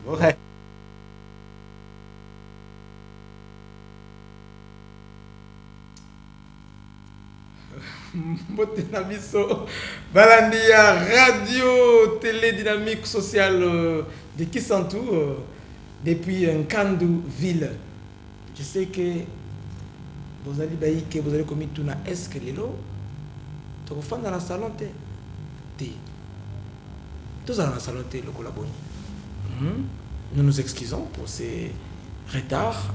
Ouais. Mbotena biso Balandia radio télé dynamique sociale de Kisantu depuis Nkandu ville. Je sais que vous allez baïke, vous allez commis tout na est-ce que lelo tu vas dans la salon té tous dans la salon té le collaboni. Nous nous excusons pour ces retards.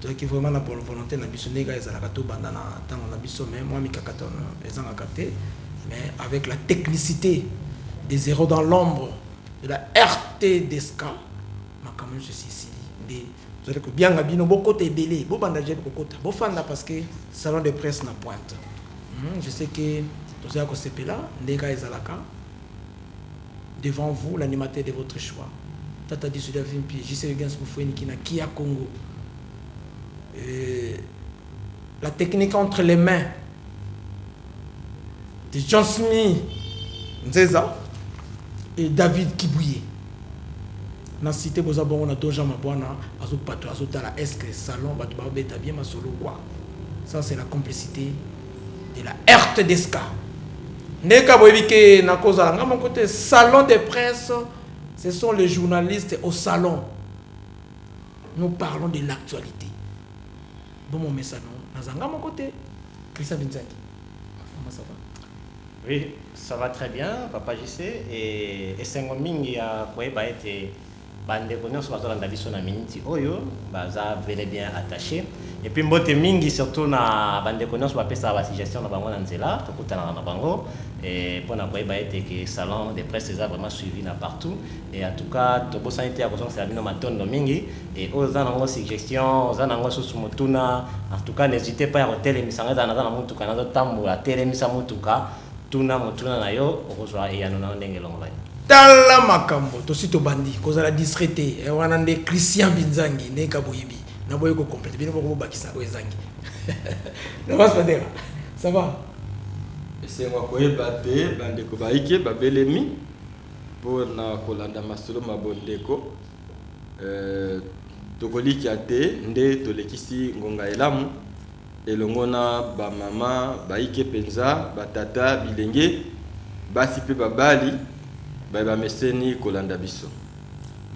Donc vraiment la bonne volonté na biso nega ezalaka to banda na tango na biso mais moi mikakaton ezanga katé mais avec la technicité des zéros dans l'ombre de la RT d'Esca ma quand même ceci ici des vous allez que bien ngabino boko te belé bo banda je ko kota bo fanda parce que salon de presse na pointe. Je sais que tous ya ko sepela nega ezalaka devant vous l'animateur de votre choix. Tata dit sur la vimpi JC Gens pour faire qui na Kia Congo. La technique entre les mains de John Smith Nzeza et David Kibouye. Na cité Bozabon on a deux gens mabwana azo patro azo tala est-ce que salon ba ba beta bien ma solo quoi. Ça c'est la complicité de la RT d'Esca. Neka boyike na koza nga mon côté salon de presse, ce sont les journalistes au salon. Nous parlons de l'actualité. Bon mon message non mon côté Christian Binzaki. Comment ça va? Oui, ça va très bien, papa JC et Sengomingi a quoi ba été bande connaissance sur la biso na minute oyo baza bel et bien attaché et puis mbote mingi surtout na bande connaissance ba pesa ba suggestion na bango na nzela to kutana na bango et pour na quoi ba été que salon de presse est vraiment suivi na partout et en tout cas to bossa été à cause c'est bino matondo mingi et aux anango suggestion aux anango sous mutuna en tout cas n'hésitez pas à télé misanga na na mutuka na tambu la télé misa mutuka tuna mutuna na yo okozwa e yanona ndenge longolani tala makambo tosi to bandi kozala discrété e wana nde Christian Binzangi ne kaboyibi na boye ko complète bino ko bakisa ko ezangi na pas ça va c'est moi koyeba te bande ko baike babelemi pour na kolanda masolo mabondeko tokoliki ate nde tolekisi ngonga elamu elongo na ba mama baike penza batata bilenge basi pe babali ba meseni kolanda biso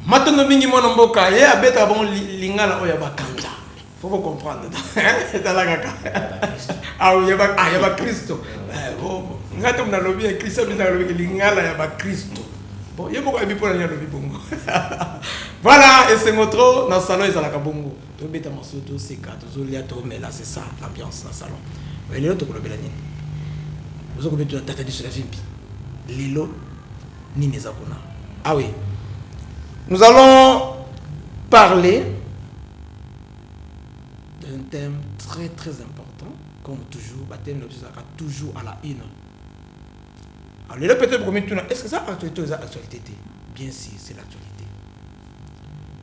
matondo mingi mwana mboka ye abeta bon lingala oya bakanja faut vous comprendre dans la kaka ah oui ya ba Kristo bon ngato mna lobi ya Kristo bisa lobi lingala ya ba Kristo bon ye boko abi pona ya lobi bongo voilà et c'est notre dans salon ezala ka bongo to beta masoto seka to zolia to mais là c'est ça l'ambiance dans salon et lelo to kolobela nini vous avez tout tata di sur la vimpi lelo nini zakuna ah oui nous allons parler d'un thème très très important comme toujours thème toujours à la une. Alors là peut-être pour maintenant est-ce que ça actualité ou ça actualité bien sûr c'est l'actualité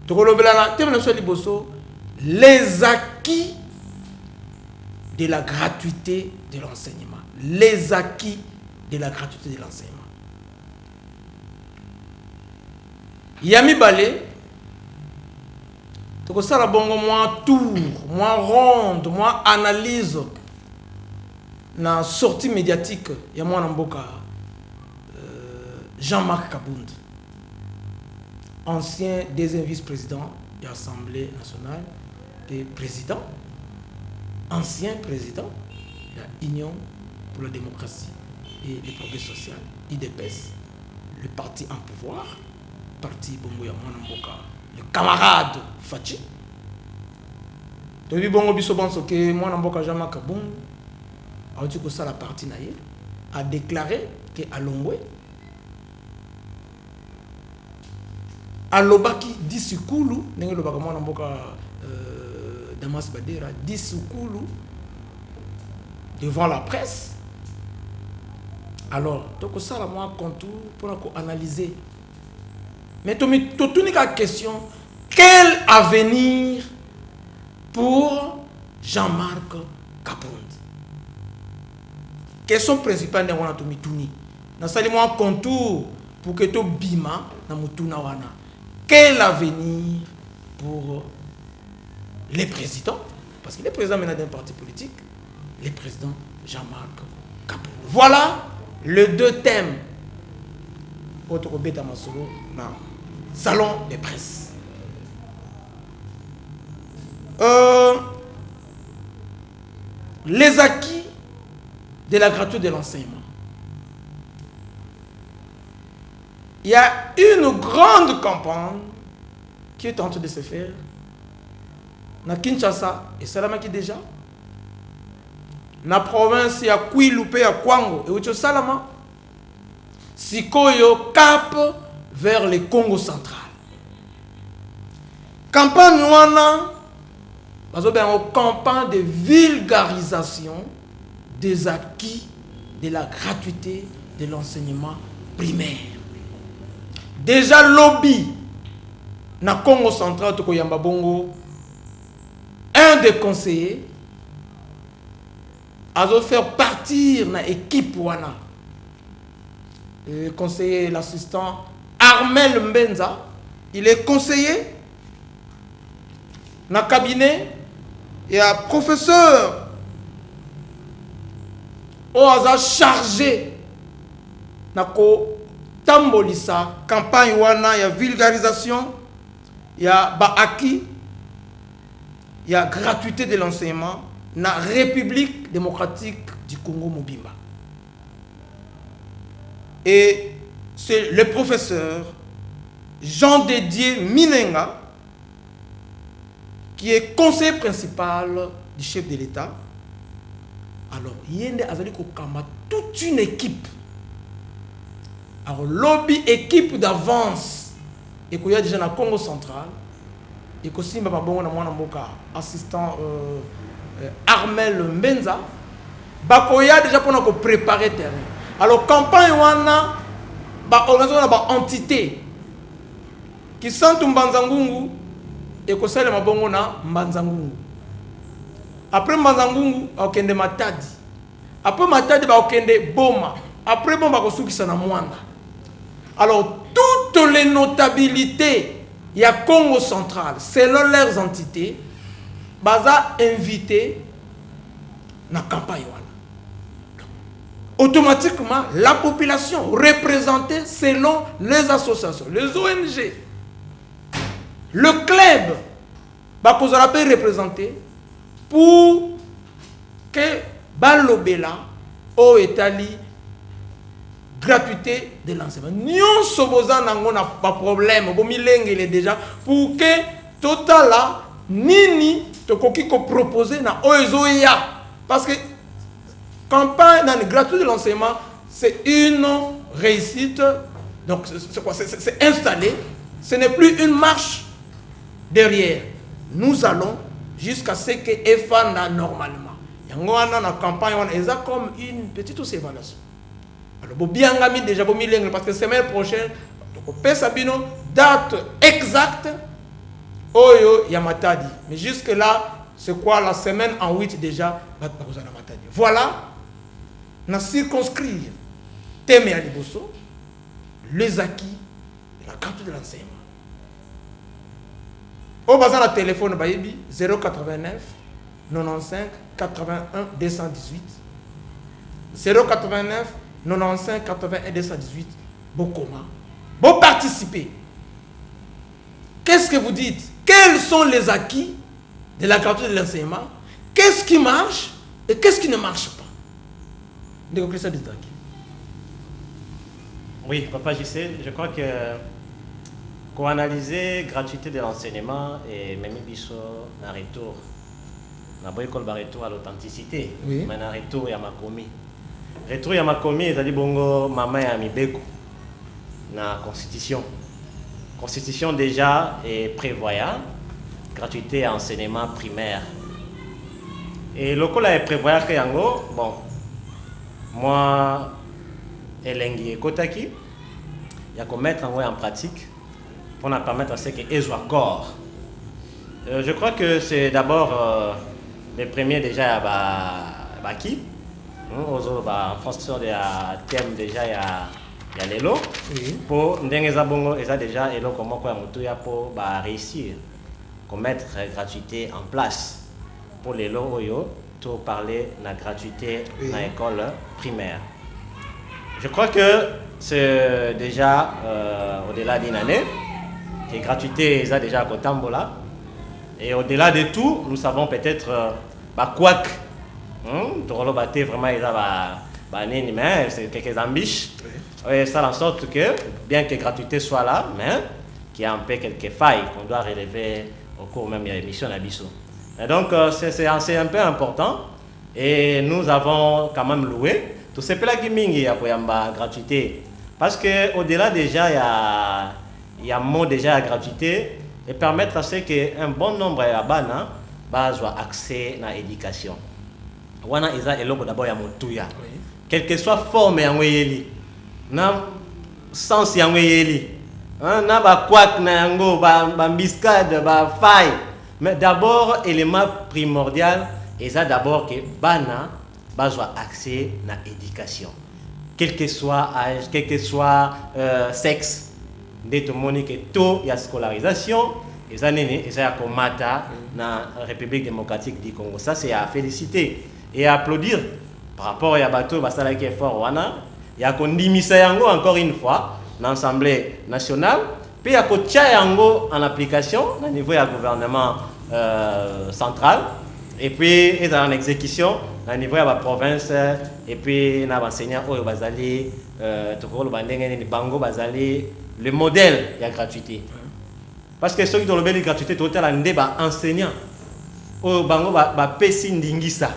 to kolobela thème na soli boso les acquis de la gratuité de l'enseignement, les acquis de la gratuité de l'enseignement. Yami balé, tu ça la bongo moi tour, moi ronde, moi analyse na sortie médiatique ya moi namboka Jean-Marc Kabound, ancien deuxième vice-président de l'Assemblée nationale et président, ancien président de l'Union pour la démocratie et le progrès social, IDPS, le parti en pouvoir. Parti bongo ya mwana mboka le camarade Fachi to bi bongo biso banso ke mwana mboka Jean-Marc Kabound a dit que ça la partie naie a déclaré que Alongwe alobaki disukulu ndenge lobaka mwana mboka Damas Badera disukulu devant la presse. Alors donc ça la moi contour pour analyser. Mais tu as une question, quel avenir pour Jean-Marc Kabound? Question principale de wana tomituni. Na sali moi contour pour que to bima na mutuna wana. quel avenir pour les présidents, parce qu'il est président maintenant d'un parti politique, le président Jean-Marc Kabou. Voilà les deux thèmes autre Beta Masolo dans salon de presse. Les acquis de la gratuité de l'enseignement. Il y a une grande campagne qui est en train de se faire na Kinshasa et Salamaki déjà. Na province ya Kwilu pe ya Kwango et Ucho Salama. Sikoyo cap vers le Congo central. Campagne wana campagne de vulgarisation des acquis de la gratuité de l'enseignement primaire. Déjà lobby na Congo central to koyamba bongo, un des conseillers a faire partir na équipe wana. Le conseiller, l'assistant Armel Mbenza, il est conseiller dans le cabinet. Il y a un professeur au hasard chargé na ko tambolisa campagne wana, il y a vulgarisation, il y a acquis, il y a gratuité de l'enseignement na République démocratique du Congo Mobimba. Et c'est le professeur Jean Dédier Minenga qui est conseiller principal du chef de l'État. Alors, Yende Azali Kokama, toute une équipe. Alors, lobby équipe d'avance. Et qu'il y a déjà dans le Congo central. Et que Simba Babongo na mwana mboka assistant Armel Mbenza. Bakoya déjà pour nous préparer terrain. Alors, campagne wana organisation ba entité qui sont Mbanzangungu et que ça le mabongo na Mbanzangungu. Après Mbanzangungu, okende Matadi. Après Matadi ba okende Boma. Après Boma ko sukisa na Mwanda. Alors toutes les notabilités il y a Congo central selon leurs entités baza invité na campagne wana. Automatiquement, la population représentée selon les associations, les ONG, le club, vous allez représenter pour que Balobela au Italie gratuité de l'enseignement. Nous sommes pas problème, il est déjà pour que total là nini to koki ko proposer na OEZOIA parce que campagne gratuite de l'enseignement, c'est une réussite. Donc, c'est quoi? C'est installé. Ce n'est plus une marche derrière. Nous allons jusqu'à ce que EFA n'a normalement. Il y a une campagne, ils ont comme une petite évaluation. Alors, bien déjà, parce que semaine prochaine, Sabino, date exacte, Oyo Yamatadi. Mais jusque-là, c'est quoi la semaine en 8 déjà, voilà. Na circonscrire Témé à Liboso, les acquis de la carte de l'enseignement. Au bazar la téléphone baïbi 089 95 81 218 089 95 81 218 Bokoma. Bon participer. Qu'est-ce que vous dites? Quels sont les acquis de la carte de l'enseignement? Qu'est-ce qui marche et qu'est-ce qui ne marche pas? Oui, Papa JC, je crois que pour analyser la gratuité de l'enseignement et même un retour, un retour à l'authenticité, oui. Mais un retour à ma commis. Retour à ma commis, c'est-à-dire bongo maman et mibeko na constitution. Constitution déjà est prévoyant gratuité à enseignement primaire. Et le coup là est prévoyant que yango bon. Moi, Elengi et Kotaki, il y a qu'à mettre en pratique pour nous permettre à ce que soit corps. Je crois que c'est d'abord les premiers déjà à qui en fonction de thème déjà il y a ya lelo Oui. pour ndenge za bongo eza déjà eloko moko ya motuya pour ba réussir commettre gratuité en place pour lelo oyo to parler na gratuité na école primaire. Je crois que c'est déjà au-delà d'une année que gratuité eza déjà à Kotambola. Et au-delà de tout, nous savons peut-être quoi que vraiment c'est quelques ambitions. Et ça en sorte que, bien que gratuité soit là, mais qu'il y a un peu quelques failles qu'on doit relever au cours même de l'émission Abisso. Et donc c'est un peu important. Et nous avons quand même loué tout ce plat qui mingi à gratuité. Parce qu'au-delà déjà, il y a un mot déjà à gratuité et permettre à ce qu'un bon nombre de bana soit accès à l'éducation. Wana eza eloko d'abord ya motuya. Quelle que soit forme ya ngweyeli, na sens ya ngweyeli, na ba kwak na yango ba mbiscade ba faille. Mais d'abord élément primordial eza d'abord que bana soit accès à l'éducation. Quel que soit âge, quel que soit sexe. Dès que il y a scolarisation, et ça y a comata dans la République démocratique du Congo. Ça c'est à féliciter et à applaudir par rapport à bateau basala qui est fort wana. Il y a qu'on dimisa yango encore une fois dans l'Assemblée nationale, puis il y a qu'on tia yango en application au niveau du gouvernement central et puis et dans l'exécution au niveau de la province et puis na enseignants oyo bazali tokolo bandenge ni bango bazali le modèle de la gratuité. Parce que ceux qui ont le modèle de gratuité, tout le monde est enseignant. Au bango ba pesi ndingisa.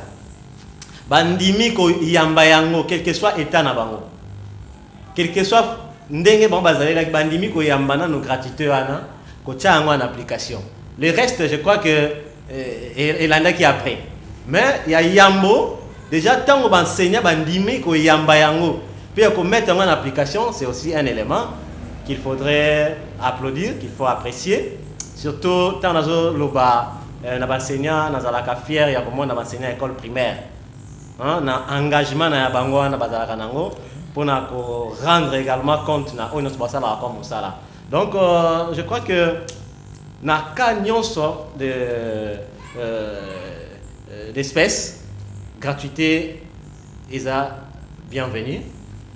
Bandimi ko yamba yango quel que soit état na bango. Quel que soit ndenge bango bazali la bandimi ko yamba na no gratuité wana ko tia yango en application. Le reste je crois que et l'année qui après. Mais il y a yambo déjà tant que enseignant bandimi ko yamba yango puis ko mettre en application, c'est aussi un élément qu'il faudrait applaudir, qu'il faut apprécier, surtout tant dans loba na enseignant na zalaka fier ya comment na enseignant école primaire. Na engagement na bango na bazalaka nango pour na ko rendre également compte na ono basala comme ça. Donc je crois que na nyonso d'espèces gratuité est bienvenue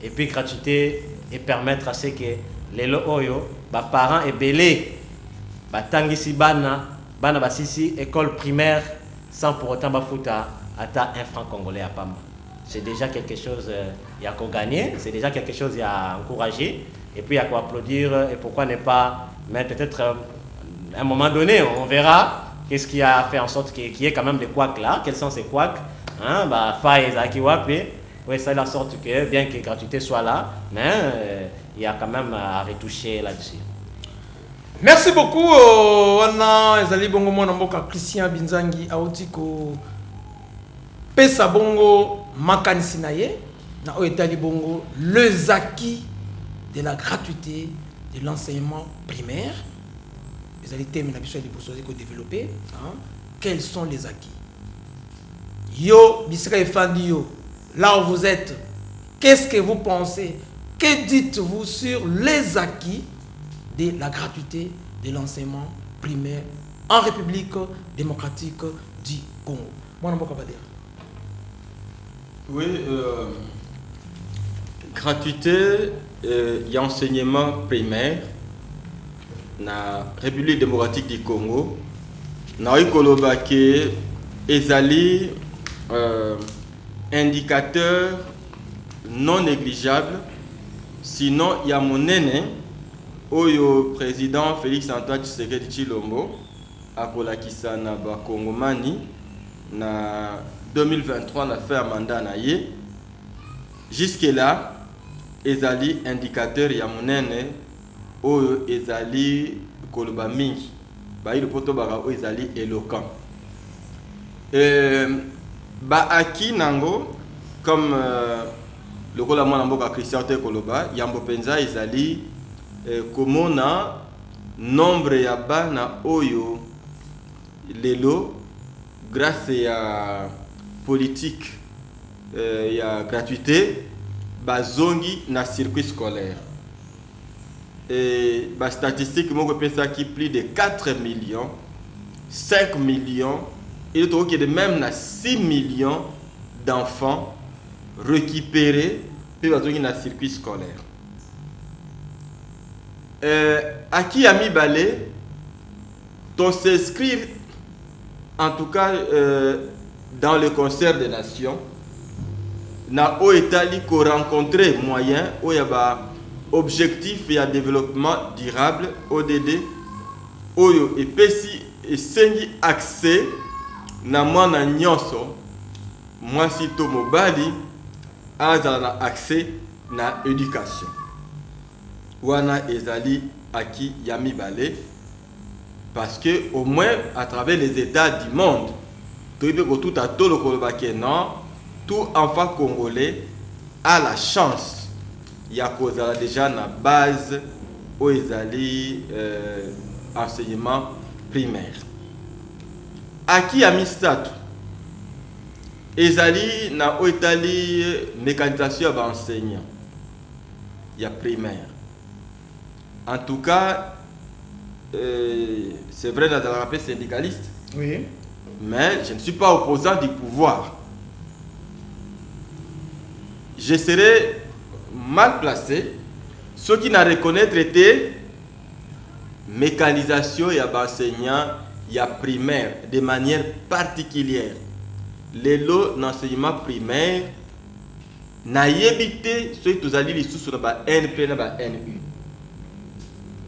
et puis gratuité et permettre à ce que les oyo ba parents et belé ba tangisi bana basisi école primaire sans pour autant ba futa ata un franc congolais à Pamba. C'est déjà quelque chose il y a qu'à gagner, c'est déjà quelque chose il y a encourager et puis il y a qu'à applaudir et pourquoi ne pas mais peut-être à un moment donné on verra qu'est-ce qui a fait en sorte qu'il y ait quand même des couacs là, quels sont ces couacs ba faille zaki wapi. Oui, ça la sorte que bien que gratuité soit là, mais il y a quand même à retoucher là-dessus. Merci beaucoup. Wana ezali bongo mwana mboka Christian Binzangi autiko pesa bongo makanisi na ye na etali bongo les acquis de la gratuité de l'enseignement primaire. Ezali thème na biso liboso ko développer, quels sont les acquis? Yo bisika efandi yo. Là où vous êtes, qu'est-ce que vous pensez? Que dites-vous sur les acquis de la gratuité de l'enseignement primaire en République démocratique du Congo? Moi, je ne peux pas dire. Oui, gratuité et enseignement primaire dans la République démocratique du Congo. Na ikoloba ke ezali indicateur non négligeable, sinon il y a mon aîné, oyo président Félix Antoine Tshisekedi Tshilombo, akolakisa na ba Kongomani na 2023 na fait un mandat na ye. Jusque là, ezali indicateur ya mon aîné, oyo ezali koloba mingi, ba ile poto baka oyo ezali éloquent. Ba aki nango comme le rôle à moi namboka Christian te koloba yambo penza ezali komona nombre ya bana oyo lelo grâce à politique ya gratuité bazongi na circuit scolaire. Et la statistique, moi, je pense qu'il y a plus de 4 millions, 5 millions, et je trouve qu'il y a même 6 millions d'enfants récupérés puis bazongi na circuit scolaire. À qui a mis balai, on s'inscrit en tout cas dans le concert des nations. Na o Italie qu'on rencontré moyen où il y a objectif et développement durable ODD oyo epesi esengi accès na mwana nyonso mwasi to mobali azala na accès na éducation wana ezali aki ya mibale parce que au moins à travers les états du monde tout à tout le kolobake non tout enfant congolais a la chance ya kozala déjà na base où ezali enseignement primaire aki ya mistatu ezali na oitali mécanisation ya enseignant ya primaire. En tout cas c'est vrai dans la rappel syndicaliste, oui, mais je ne suis pas opposant du pouvoir. Je serais mal placé ceux qui n'ont reconnaître était mécanisation et enseignant y a primaire de manière particulière. Les lots d'enseignement primaire n'a évité ceux qui ont dit sur le NP et le NU.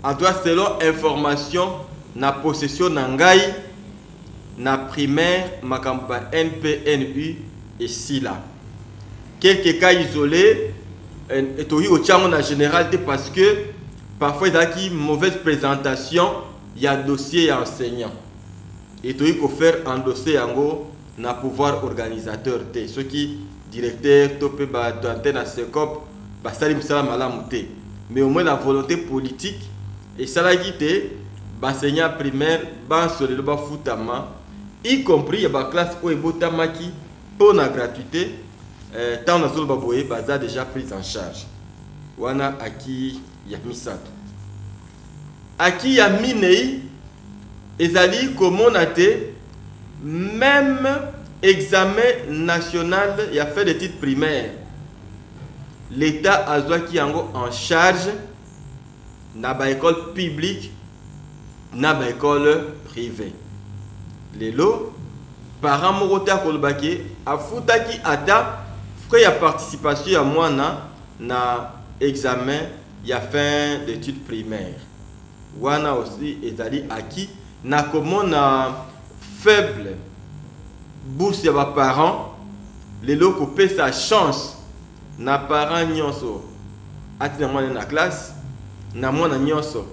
En tout cas, selon information, na possession n'angai na primaire makamba NP NU et si là. Quelques cas isolés et au tchango en général parce que parfois il y a une mauvaise présentation, il y a dossier et enseignant. Et il faut faire un dossier en gros na pouvoir organisateur ceux qui directeur topé ba antenne à Secop ba salim salam malamuté mais au moins la volonté politique et ça la guité ba enseignant primaire ba sur le ba futama y compris ba classe où ebotamaki pour la gratuité tant na zolo ba boye ba déjà pris en charge wana aki ya misato aki ya minei ezali comme on a été même examen national il a fait des titres primaires l'état a droit qui en charge na ba école publique na ba école privée les lots parents morota kolbaki afutaki ata frais ya participation ya mwana na examen il a fin d'études primaires wana aussi ezali aki na comment na faible bourse ya ba parents les locaux paient sa chance na parents nyonso ati na mwana na classe na mwana nyonso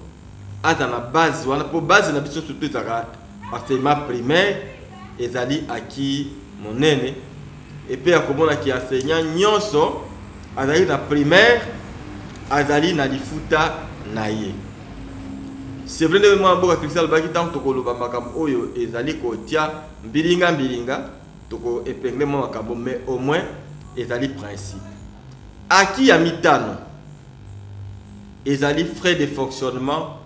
ata na base wana po base na biso surtout za enseignement primaire ezali aki monene et puis akomona ki enseignant nyonso azali na primaire azali na lifuta na ye. C'est vrai que moi boka Christian baki tant to koloba makambo oyo ezali ko tia mbilinga to épingler moi makambo mais au moins ezali principe aki ya mitano ezali frais de fonctionnement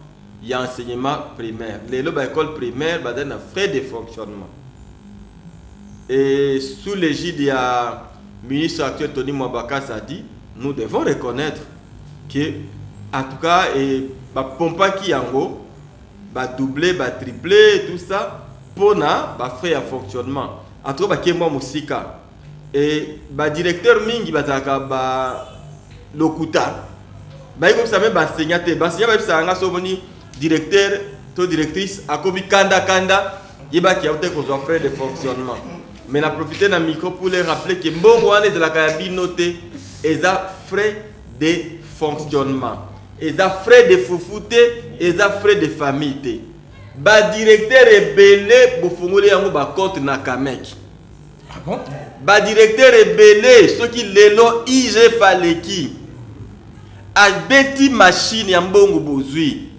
ya enseignement primaire les loba école primaire ba na frais de fonctionnement et sous l'égide ya ministre actuel Tony Mwabaka a dit nous devons reconnaître que en tout cas et ba pompa ki yango ba doubler ba tripler tout ça pour na ba frais à fonctionnement en tout cas ba kemwa musika et ba directeur mingi bazaka ba lokuta ba comme ça même ba enseignant ba sanga soboni directeur to directrice akobi kanda yeba ki auto ko frais de fonctionnement mais na profiter na micro pour les rappeler que mbongo wana de la kayabi noté eza frais de fonctionnement et ça frais de foufouté et ça frais de famille ba directeur rebelle bo fongole yango ba compte na Kamek ah bon ba directeur rebelle ceux qui lelo IG Faleki a beti machine ya mbongo bozui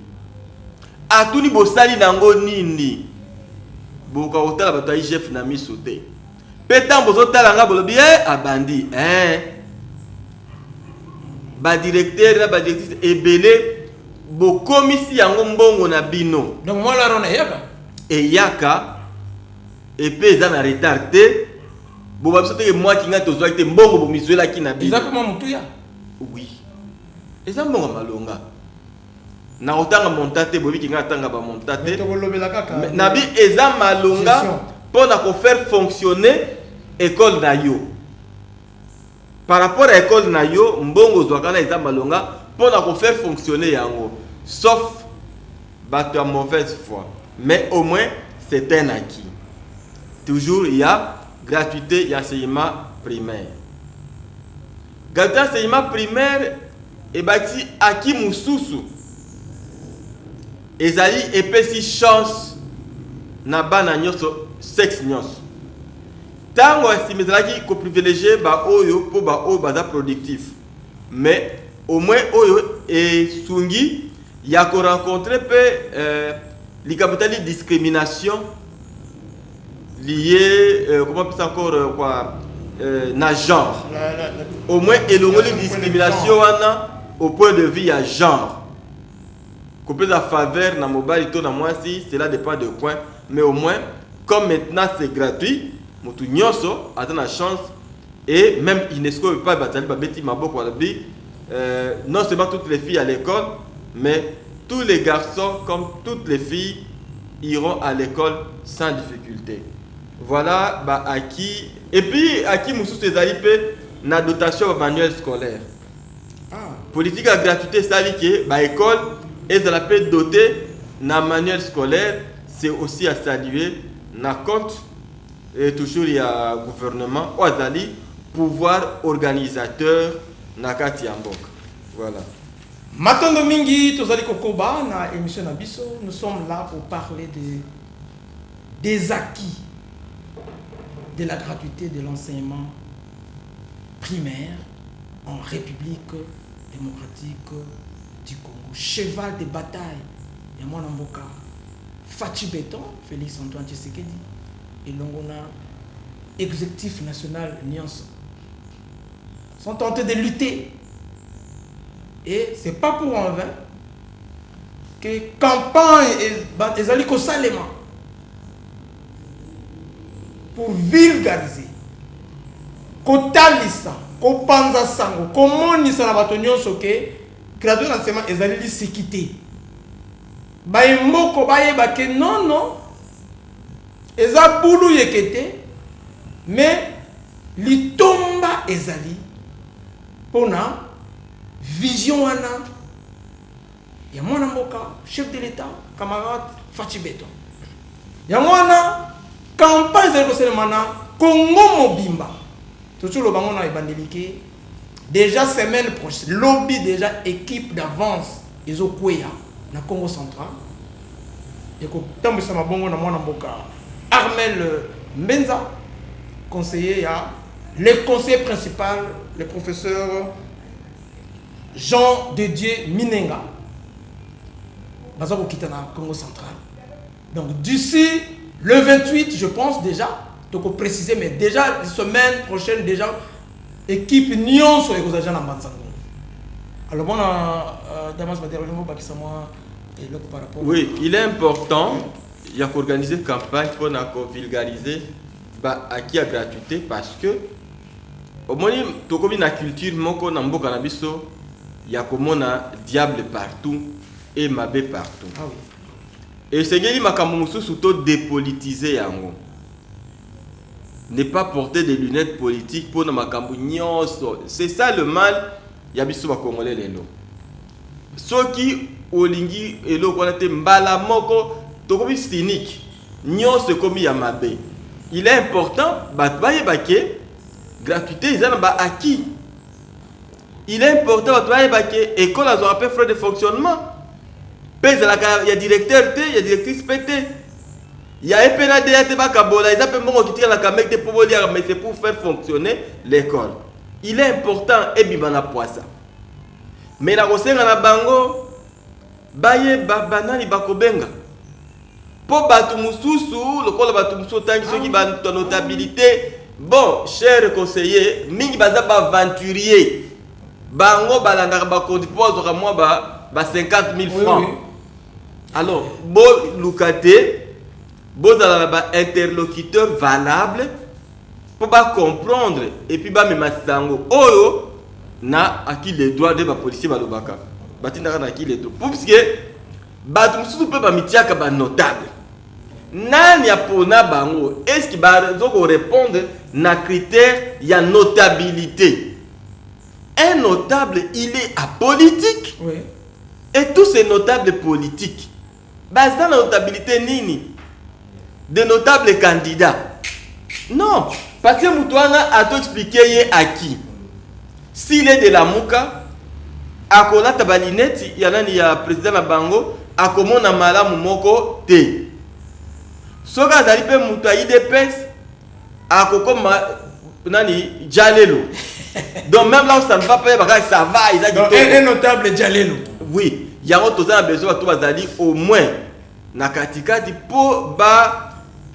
atuni bosali nango nini boka otala bato IG na misote petan bozo tala nga bolobi abandi ba directeur na ba directrice ebele bo komisi yango mbongo na bino. Donc moi la rona yaka. Et yaka et pe za na retard te. Bo ba sote moi ki nga tozwa te mbongo bo mizuela ki na bino. Exactement mutuya. Oui. Eza mbongo malonga. Na otanga montate bo ki nga tanga ba montate. Nabi eza malonga pour na ko faire fonctionner école na yo. Par rapport à l'école na yo, mbongo zwakana eza malonga pour na ko faire fonctionner yango. Sauf bato ya mauvaise foi. Mais au moins c'est un acquis. Toujours il y a gratuité, il y a enseignement primaire. Gratuité enseignement primaire et bati acquis mususu. Ezali epesi chance na bana nyoso sexe nyoso. Tango esimezalaki ko privilégier ba oyo po ba oyo baza productif. Mais au moins oyo et sungi ya ko rencontrer li capitali discrimination liée comment peut encore quoi na genre. Au moins elongoli discrimination wana au point de vue à genre. Couper la faveur na mobile to na moi si cela dépend de quoi, mais au moins comme maintenant c'est gratuit, mutu nyonso a la chance et même UNESCO peut pas batali ba beti maboko wala bi non seulement toutes les filles à l'école, mais tous les garçons comme toutes les filles iront à l'école sans difficulté. Voilà ba acquis et puis acquis mususu ezali pe na dotation manuel scolaire. Politique à gratuité ça dit que ba école et ça la peut doter na manuel scolaire, c'est aussi à saluer na compte et toujours il y a gouvernement ou azali pouvoir organisateur na kati ya mboka. Voilà. Matondo mingi tozali kokoba na émission na biso, nous sommes là pour parler des acquis de la gratuité de l'enseignement primaire en République démocratique du Congo. Cheval de bataille ya mwana mboka Fachi Beton, Félix Antoine Tshisekedi et l'ongona exécutif national Nyonso sont tentés de lutter. Et c'est pas pour en vain que campagne et Aliko Salema pour vulgariser kotalisa kopanza sango komonisa na bato nyonso ke gratuit l'enseignement ezali sécurité baimoko bayeba ke non eza bulu yekete mais litomba ezali pona vision wana ya mwana mboka chef de l'état camarade Fachi Beton ya mwana campagne ezali kosalema na Congo mobimba toujours le bango na ebandeli déjà semaine prochaine lobby déjà équipe d'avance ezokwea na Congo central et ko tambisa mabongo na mwana mboka Armel Mbenza conseiller ya le conseiller principal le professeur Jean Didier Minenga bazako kitana Congo central. Donc d'ici le 28 je pense déjà donc préciser mais déjà la semaine prochaine déjà équipe Nyon sur les agents en Bansango. Alors bon Damas Materolimo Bakisama et l'autre par rapport. Oui, il est important il y a qu'organiser une campagne pour vulgariser acquis à gratuité parce que au moins to comme une culture moko na mboka na biso il y a comme na diable partout et mabé partout. Ah oui. Et c'est ngeli makambo mususu to dépolitiser yango. Ne pas porter des lunettes politiques pour na makambo nyonso. C'est ça le mal ya biso ba congolais lelo. Soki olingi elo kona te mbala moko to comme cynique. Nyonso komi ya mabé. Il est important batbaye baké gratuité ils ont acquis. Il est important batbaye baké école a un peu frais de fonctionnement. Il y a directeur, il y a directrice PT. Il y a un PNADA, il y a mais c'est pour faire fonctionner l'école. Il est important et bibana poisa. Mais la rosenga na bango baye banani bakobenga. Po batu mususu, le col batu mususu tangi ceux qui ban ton notabilité. Bon, cher conseiller, mingi baza ba aventurier. bango balangaka bacondipoze ka moi ba 50 000 francs. Oui. Alors bo lukate bo za ba interlocuteur valable pour ba comprendre et puis ba memasango oyo na aki les droits de ba policier balobaka batinda na aki les droits parce que ba tout pe ba mitiaka ba notable nani apona bango est-ce que ba zoko répondre na critère ya notabilité. Un notable il est apolitique. Oui. Et tous ces notables politiques basent dans la notabilité nini de notables candidats. Non, parce que Moutouana a tout expliqué à qui. S'il est de la Mouka, à Kola Tabalineti, il y a président de Bango, à Komona Malamu Moko T. Soka Zalipe Moutaï de Pes, à Kokoma Nani Jalelo. Donc même là où ça ne va pas, ça va. Ils Donc un notable Jalelo. Oui, il y a besoin de toi au moins na katikati pour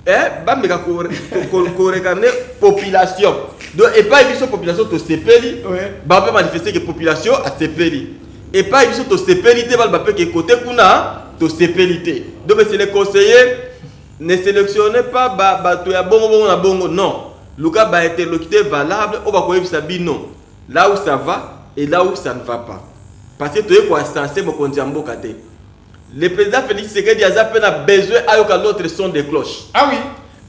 meka regarder population. Donc et pas une population to sepeli, ba peut manifester que population a sepeli. Et pas une to sepeli te ba peut que côté kuna to sepeli. Donc c'est les conseillers ne sélectionnez pas ba to ya bongo na bongo non. Luka ba interlocuteur valable on va connaître ça non. Là où ça va et là où ça ne va pas. Parce que tu es quoi censé me conduire. Le président Félix Tshisekedi a besoin de l'autre son de cloche. Ah oui.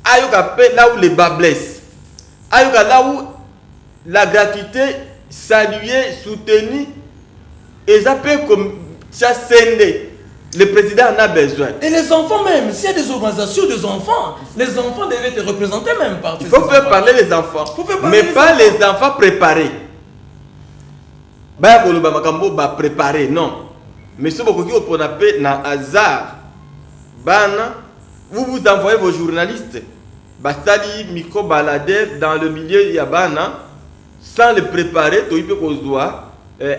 Ayoka là où les bas blessent. Ayoka là où la gratuité saluée, soutenue. Et ça peut comme ça scéner. Le président en a besoin. Et les enfants même, s'il y a des organisations des enfants, les enfants devaient être représentés même par. Il faut faire parler les enfants. Mais pas les enfants préparés. Ba koloba makambo ba préparer non mais ce beaucoup qui on appelle na hasard bana vous envoyez vos journalistes bastali micro balader dans le milieu ya bana sans le préparer to ipe ko doit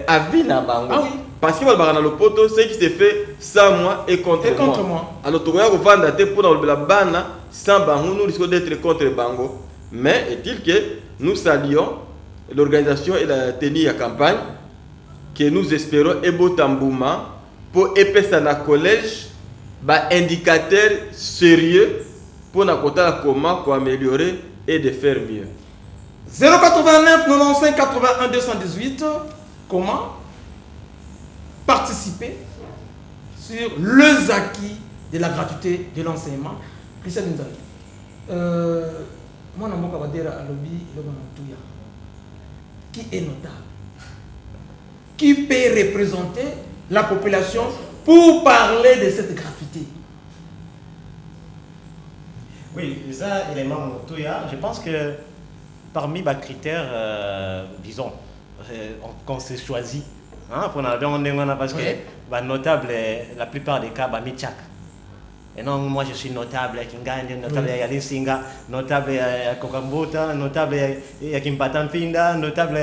avis na bango. Ah oui. Parce que ba na le poto ce qui se fait sans moi et contre moi. Alors to ko vendre te pour na bana sans bango nous risquons d'être contre bango mais est-il que nous saluons l'organisation et la tenue à campagne que nous espérons Ebo Tambouma pour épaissir la collège bah indicateur sérieux pour nous comment améliorer et de faire mieux. 089 95 81 218 comment participer sur les acquis de la gratuité de l'enseignement. Christian Nzali. Moi, je vais dire à l'objet qui est notable, qui peut représenter la population pour parler de cette gratuité. Oui, ça, élément Moutoya, je pense que parmi les critères, disons, qu'on s'est choisi, hein, pour parce que bah, notable, la plupart des cas, bah, Michak. Et non, moi je suis notable, notable à Yalinsinga, notable à Kokambota, notable à Kimpatanfinda, notable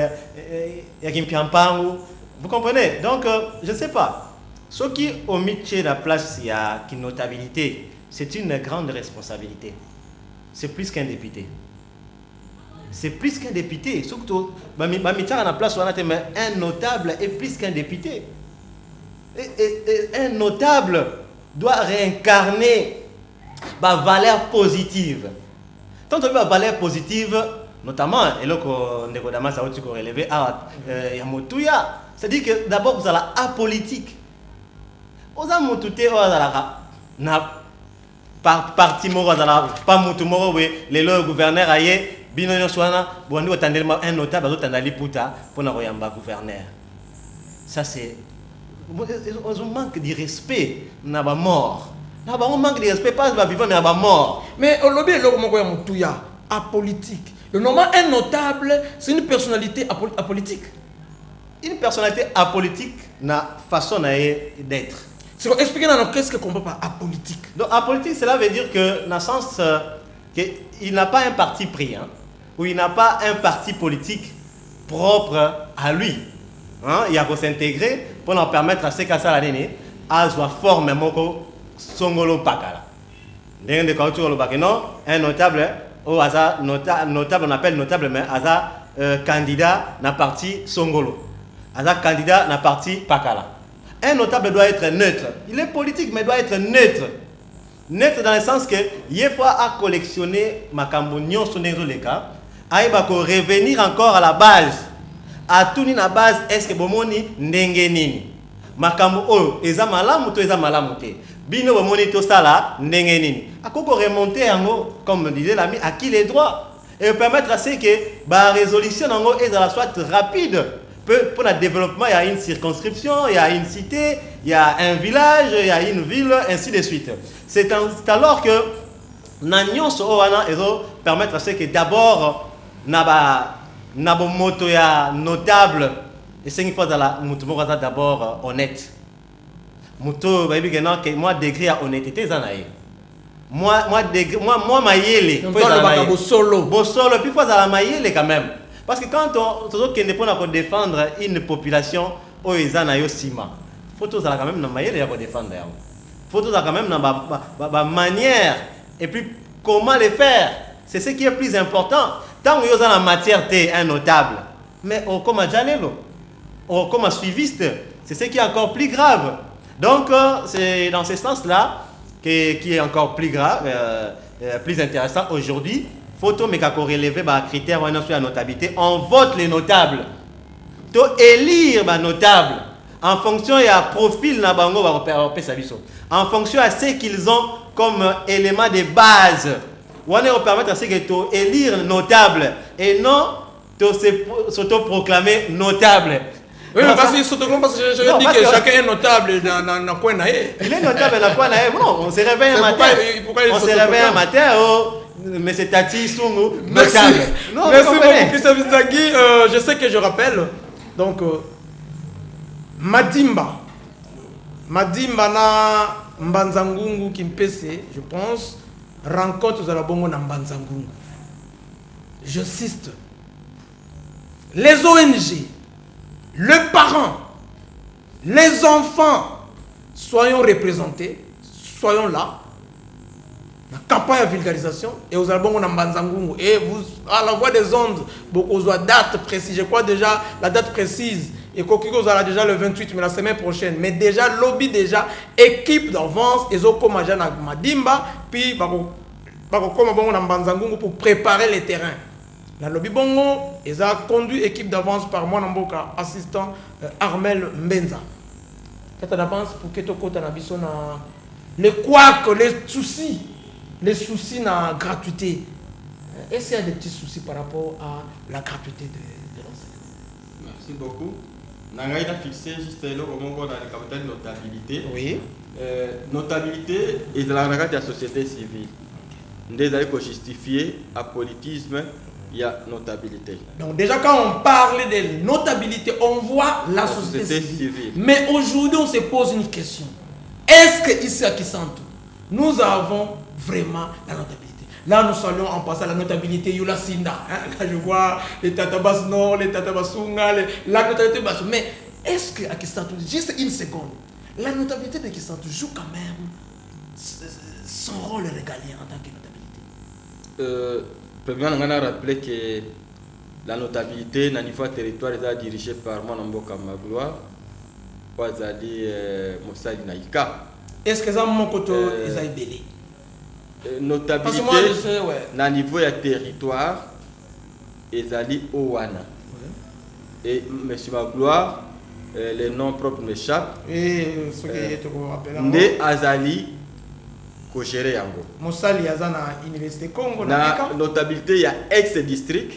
à Kimpiampangu. Vous comprenez? Donc, je ne sais pas. Ceux qui ont mis la place, il y a une notabilité. C'est une grande responsabilité. C'est plus qu'un député. C'est plus qu'un député. Surtout, un notable est plus qu'un député. Et un notable doit réincarner ma valeur positive. Tant que la valeur positive, notamment, et là qu'on a relevé à Yamotuya, c'est-à-dire que d'abord vous avez apolitique. Vous avez moutouté, vous avez parti moro, pas moutoumoro, le gouverneur aye, binoyo soana, bon nous attendez un notable, vous attendez puta pour nous royamba gouverneur. Ça c'est on manque de respect, n'a pas mort. On manque de respect, pas vivant, mais n'a pas mort. Mais au lobby, le apolitique. Le nom un notable, c'est une personnalité apolitique. Une personnalité apolitique n'a façon d'être. Expliquez-nous qu'est-ce qu'on peut pas apolitique. Donc apolitique, cela veut dire que dans le sens qu'il n'a pas un parti pris, hein, ou il n'a pas un parti politique propre à lui. Hein, il y a pour s'intégrer pour leur permettre à ces cas là à soit former moko songolo pakala. D'un de culture le bakeno un notable au hasard notable on appelle notable mais hasard candidat na parti songolo. un candidat dans le parti Pakala. Un notable doit être neutre. Il est politique, mais doit être neutre. Neutre dans le sens que il faut à collectionner ma cambonion sur les cas. Il va revenir encore à la base. À tout na base, est-ce que bomoni ndengenini? Makambo oh, eza malamu to eza malamu te. Bino bomoni to sala ndengenini. À quoi remonter comme disait l'ami, à qui les droits et permettre à ce que la résolution soit rapide. Pour le développement, il y a une circonscription, il y a une cité, il y a un village, il y a une ville, ainsi de suite. C'est alors que nous permettre à ce que d'abord, nabo moto ya notable et c'est une fois d'abord honnête. Moto, moi degré à honnêteté, moi mayele. Solo. Solo, puis faut la mayele quand même. Parce que quand on ne peut pas défendre une population, il faut quand même défendre. Il faut quand même la manière et puis comment le faire. C'est ce qui est plus important. Tant que vous avez la matière, un notable. Mais comme un janelo, comme un suiviste, c'est ce qui est encore plus grave. Donc, c'est dans ce sens-là qui est encore plus grave, plus intéressant aujourd'hui. Photo mais qu'on relever les critères sur la notabilité, on vote les notables. To élire les notables en fonction de profil na bango en fonction de ce qu'ils ont comme élément de base. On va permettre à ce que to élire notable et non to s'auto-proclamer notable. Oui, mais parce que je dis que chacun est notable dans quoi naé. Il est notable dans quoi naé. Non, on se réveille un matin. On se réveille un matin. Mais c'est Tati Sungu. Merci. Non, merci beaucoup, Christophe Zagui. Je sais que je rappelle. Donc, Madimba na Mbanzangungu Kimpese, je pense, rencontre la bongo na Mbanzangungu. J'insiste. Les ONG, les parents, les enfants, soyons représentés, soyons là. La campagne de vulgarisation et aux albums on Mbanzangungu et vous à la voix des ondes beaucoup de date précise, je crois déjà la date précise et Kokiko sera déjà le 28 mais la semaine prochaine mais déjà lobby déjà équipe d'avance et comme Ajana Madimba puis bako comme bon on Mbanzangungu pour préparer les terrains. La lobby bongo ils a conduit équipe d'avance par moi Namboka assistant Armel Mbenza. Qu'est-ce que tu penses pour que tu côté na biso na les couacs les soucis na gratuité. Est-ce qu'il y a des petits soucis par rapport à la gratuité de l'enseignement? Merci beaucoup. Nangaï a fixé juste le moment dans le capital de notabilité. Oui. Notabilité et de la regard de la société civile. Nous devons justifier à politisme, il y a notabilité. Donc déjà quand on parle de notabilité, on voit la société civile. Mais aujourd'hui on se pose une question. Est-ce que ici à Kisantu, nous avons vraiment la notabilité? Là, nous saluons en passant la notabilité Yula Sinda. Là, je vois les Tatabas Nord, les Tatabas Sunga, la notabilité basse. Mais est-ce qu'à Kisantu, juste une seconde, la notabilité de Kisantu joue quand même son rôle régalien en tant que notabilité? Premièrement, on a rappelé que la notabilité, dans le niveau territoire, est dirigée par Mwanamboka Magloire, par Zali Moussali Naïka. Est-ce que ça mon côté est belé? Notabilité dans le niveau du territoire Ezali Owana. Et M. Magloire, les noms propres m'échappent. Et ce qui te rappelle. Né Azali Kogere Yango. Moussali Azana Université Congo. Na notabilité, il y a ex-district.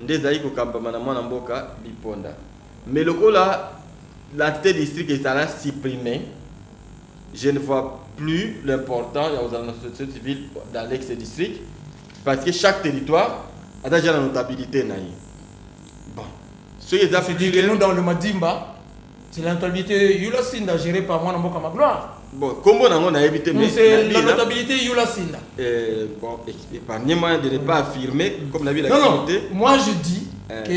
Ndé Zali Kokamba Manamana Mboka Biponda. Mais le coup là, l'entité district est supprimée. Je ne vois plus l'important aux sociétés civiles dans l'ex-district parce que chaque territoire a déjà la notabilité. Bon. C'est dit que nous dans le Madimba, c'est la notabilité Yula Sinda gérée par moi Namboka Magloire. Bon, comment on a évité mais c'est la notabilité Yula Sinda. Bon, épargnez-moi de ne pas affirmer comme la ville a Non, moi je dis que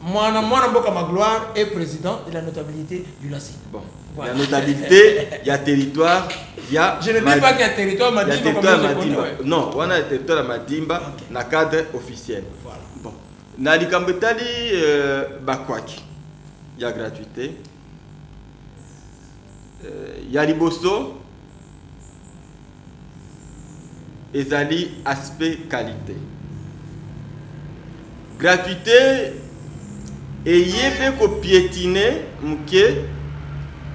moi Namboka Magloire est président de la notabilité Yula Sinda. Bon. Voilà. La notabilité, il y a territoire, il y a... Je ne dis pas qu'il y a territoire Madimba. Non, on a un territoire Madimba dans le cadre officiel. Voilà. Bon. Dans le Kambetali, Bakwaki, il y a gratuité. Y a liboso. Ezali aspect qualité. Gratuité et yebe ko piétiner mouké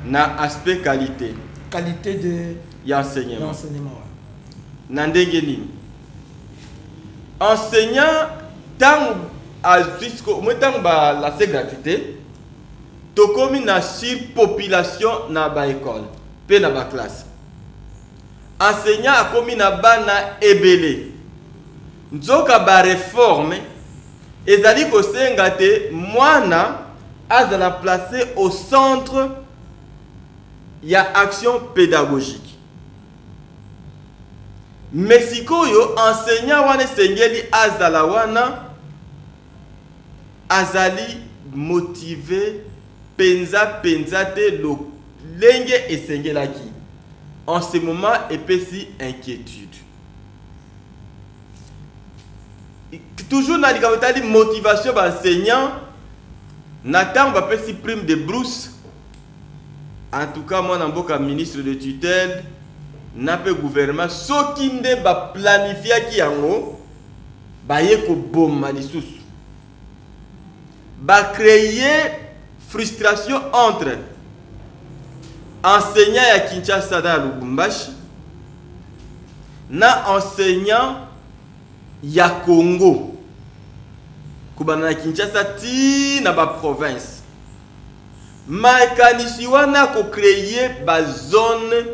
na aspect qualité. Qualité de l'enseignement. Ouais. Enseignant tant jusqu'au moment la gratuité, to comme na surpopulation na ba école, pe na ba classe. Enseignant a commis na bana ebele. Nzoka ba réforme ezali ko senga te mwana azala placé au centre ya action pédagogique. Mais sikoyo enseignant wana sengeli azala wana azali motivé penza te lo lenge esengelaki. En ce moment, épesi inquiétude. Toujours dans la motivation d'enseignant, Nathan va faire prime de brousse. En tout cas, moi, en tant que ministre de tutelle, n'a pas gouvernement, ce qui ne va planifier qui en haut, va y avoir bon malisous. Va créer frustration entre enseignant ya Kinshasa na Lubumbashi na enseignant ya Congo kubana na Kinshasa ti na ba province makanisi wana ko créer ba zone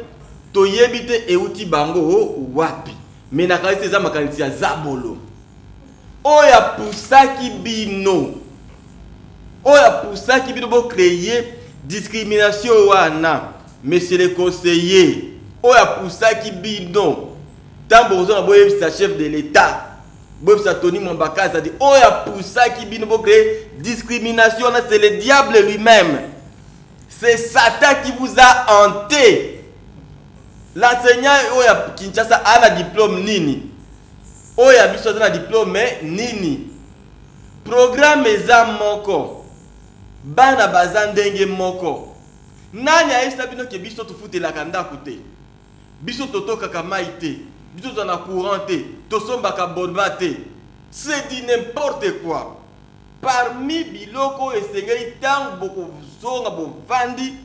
toyebite euti bango wapi mais na kanisi za makanisi ya zabolo oya pusaki bino bo créer discrimination wana. Monsieur le conseiller, oya pusaki bidon. Tambo zo boye sa chef de l'État. Boye sa Tony Mwambakaza dit oya pusaki bidon pour créer discrimination, c'est le diable lui-même. C'est Satan qui vous a hanté. L'enseignant oya Kinshasa a un diplôme nini. Oya biso na diplôme nini. Programme eza moko. Bana bazandenge moko. Nani aisa bino ke biso to fute la kanda kote. Biso toto kakamaite. Biso zana courant te. To somba ka bonba te. C'est dit n'importe quoi. Parmi biloko esengeli tang boko zonga bon vandi.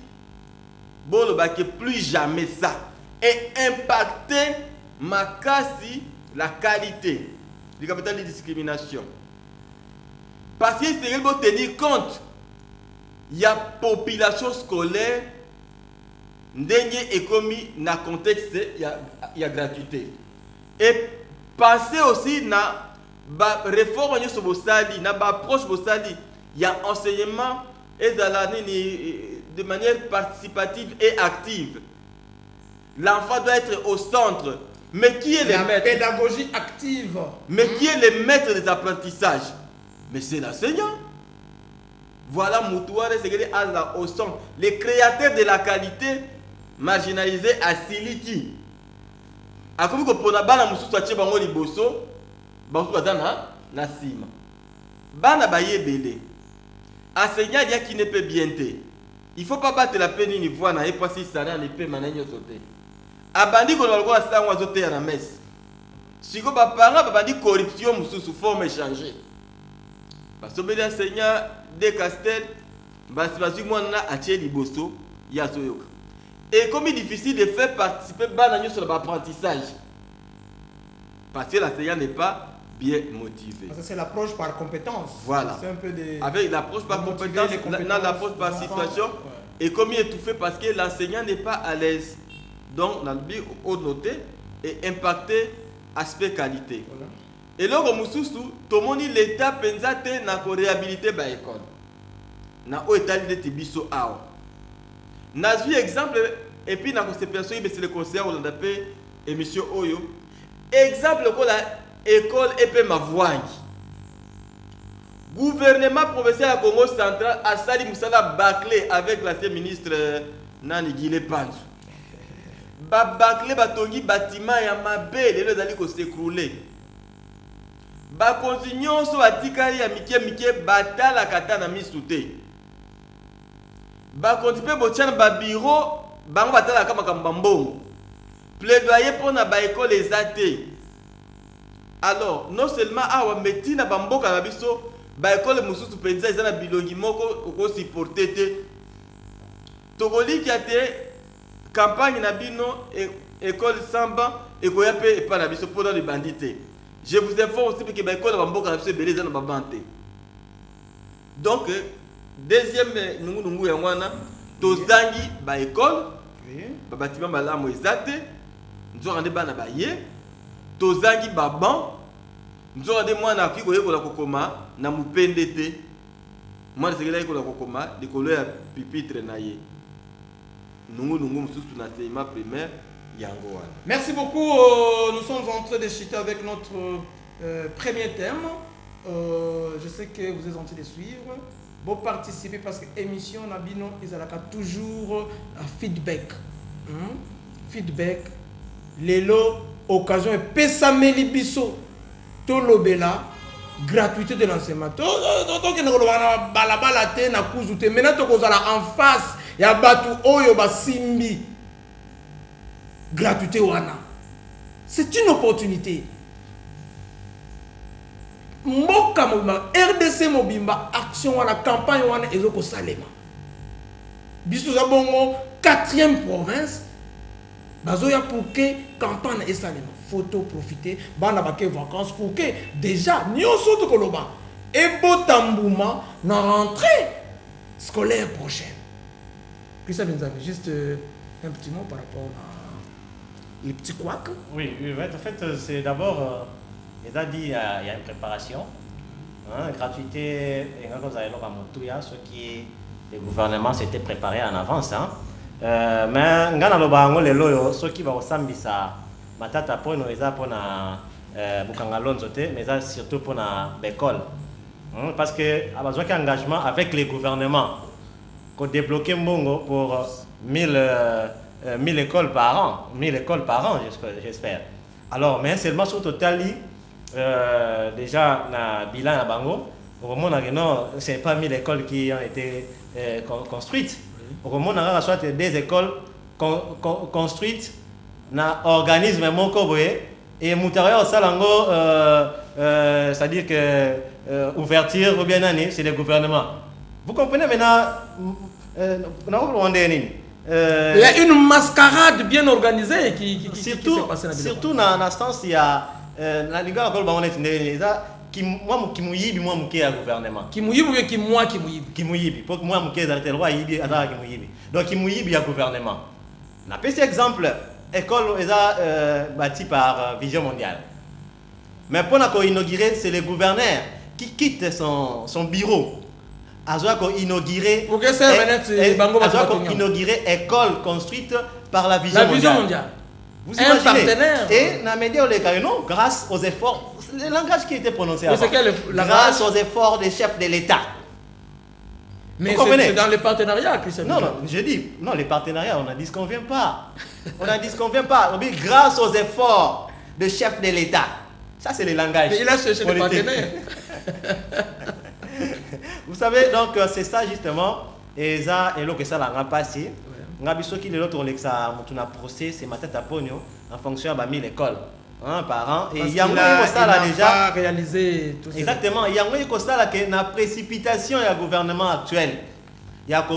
Bolo ba que plus jamais ça. Et impacter makasi la qualité. Du capital de discrimination. Parce que c'est faut tenir compte. Il y a population scolaire ndenge ekomi na contexte il y a gratuité et penser aussi na ba réforme nyo so bosali na ba approche bosali il y a enseignement et de manière participative et active. L'enfant doit être au centre. Mais qui est le maître? La pédagogie active. Mais qui est le maître des apprentissages? Mais c'est l'enseignant. Voilà Moutouare Segeli Azla au centre. Les créateurs de la qualité marginalisés à Siliki. A comme que pour na bana mususu atie bango liboso, bango bazana na sima. Bana baye belé. Enseignant dia qui ne peut bien te. Il faut pas battre la peine ni voix na et passer ça na les paix manenyo sauter. Abandi ko balko asa ngwa zote ya na messe. Siko ba parents ba bandi corruption mususu forme échanger. Parce que l'enseignant de Castel, basi mwana atie liboso ya soyoka. Et comme il est difficile de faire participer bananyo sur l'apprentissage. Parce que l'enseignant n'est pas bien motivé. C'est l'approche par compétence. Voilà. C'est un peu des... Avec l'approche par compétence, l'approche par situation. Ouais. Et comme il est tout fait parce que l'enseignant n'est pas à l'aise. Donc, dans le but au noté et impacter aspect qualité. Voilà. Et là, comme sous-sous, tout le monde l'État pense na ko réhabiliter ba école. Na o état de tibiso ao. Na vu exemple et puis na ko se personne c'est le conseiller on appelle émission Oyo. Exemple ko la école épée mavwangi. Gouvernement provincial à Congo central a sali musala bâclé avec l'ancien ministre Nani Guilé Panzu. Ba bâclé batongi bâtiment ya mabe lelo dali ko s'écrouler. Ba continuons so atikali ya mike batala kata na misute. bakonzi mpe botia na babiro bango batalaka makambo mbongo. Plaidoyer pour na baekole eza te. Alors non seulement awa meti na bamboka na biso baekole mosusu mpenza eza na bilongi moko okosupporte te. Tokoliki te campagne na bino école samba ekoya pe epa na biso pendant les bandits. Je vous informe aussi que baekole na bamboka na biso ebele eza na babante. Donc deuxième nungu ya mwana tozangi baekole babatima malamu eza te. Nzorande bana baye tozangi baban nzorande mwana akiko yekola kokoma na mupende te mwana sekela yekola kokoma likolo ya pupitre na ye nungu mususu na CMA primaire yango wana. Merci beaucoup. Nous sommes en train de chuter avec notre premier thème. Je sais que vous êtes en train de suivre. Bon participer parce que émission Nabino ezalaka toujours feedback. Feedback. Lelo occasion et pesameli biso to lobela gratuité de l'enseignement. To ke ngolo bana balabala te na kuzute mena to kozala en face ya batu oyo basimbi gratuité wana. C'est une opportunité. Mboka mobimba RDC mobimba action wana campagne wana ezoko salema. Biso za bongo 4e province bazoya pour que campagne et salema photo profiter bana baké vacances pour que déjà nyonso to koloba et botambuma na rentrée scolaire prochaine. Christophe Nzambe, juste un petit mot par rapport à les petits couacs. Oui, en fait c'est d'abord il a dit il y a une préparation gratuité et comme ça ce qui le gouvernement s'était préparé en avance mais ngana loba ngo lelo yo soki ba osambisa matata pono eza pona bukanga lonzo te mais ça surtout pona l'école parce que a besoin d'engagement avec les gouvernements qu'on débloquer mbongo pour 1000 écoles par an 1000 écoles par an j'espère. Alors mais seulement sur total déjà na bilan à bango au moment que non c'est pas 1000 écoles qui ont été construites. Au monde on a soit des écoles construites na organisme moko boye et mutaria salango c'est-à-dire que ouverture ou bien année c'est le gouvernement. Vous comprenez maintenant il y a une mascarade bien organisée qui s'est passée surtout dans l'instance il y a la ligue encore ba on est moi qui muyibi moi muke ya gouvernement qui muyibi qui moi qui muyibi pour moi muke za le roi yibi ala qui muyibi donc qui muyibi ya gouvernement na petit exemple école eza bâti par Vision Mondiale mais pour na ko inaugurer c'est le gouverneur qui quitte son bureau azoa ko inaugurer pour que ça azoa ko inaugurer école construite par la Vision Mondiale. Vous imaginez? Partenaire. Et na média non grâce aux efforts le langage qui était prononcé avant. Grâce aux efforts des chefs de l'État. Mais c'est dans les partenariats que c'est. Non, je dis, non, les partenariats, on n'en disconvient pas. On n'en disconvient pas. On dit grâce aux efforts des chefs de l'État. Ça, c'est le langage. Mais il a cherché des partenaires. Vous savez, donc, c'est ça justement. Et ça, et là, que ça l'a passé. Ngabiso qui est l'autre, on a procès, c'est ma tête à pognon, en fonction de 1000 écoles. Par an et il y a déjà réalisé tout ça. Exactement, il y a une précipitation du gouvernement actuel. Il y a qu'à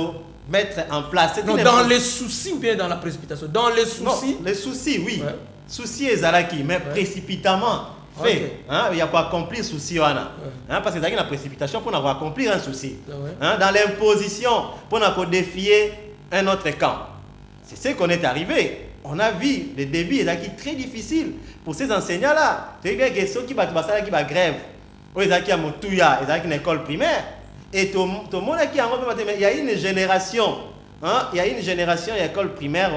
mettre en place. Non, dans les soucis ou bien dans la précipitation? Dans les soucis. Non, les soucis, oui. Ouais. Soucis et zalaki, mais précipitamment fait. Okay. Il y a qu'à accomplir souci parce que il y a une précipitation pour avoir accomplir un souci. Dans l'imposition pour défier un autre camp. C'est ce qu'on est arrivé. On a vu le début est très difficile pour ces enseignants-là. C'est bien que ceux qui vont grève, ils ont une école primaire. Et tout le monde qui il y a une génération, il y a une génération d'école primaire.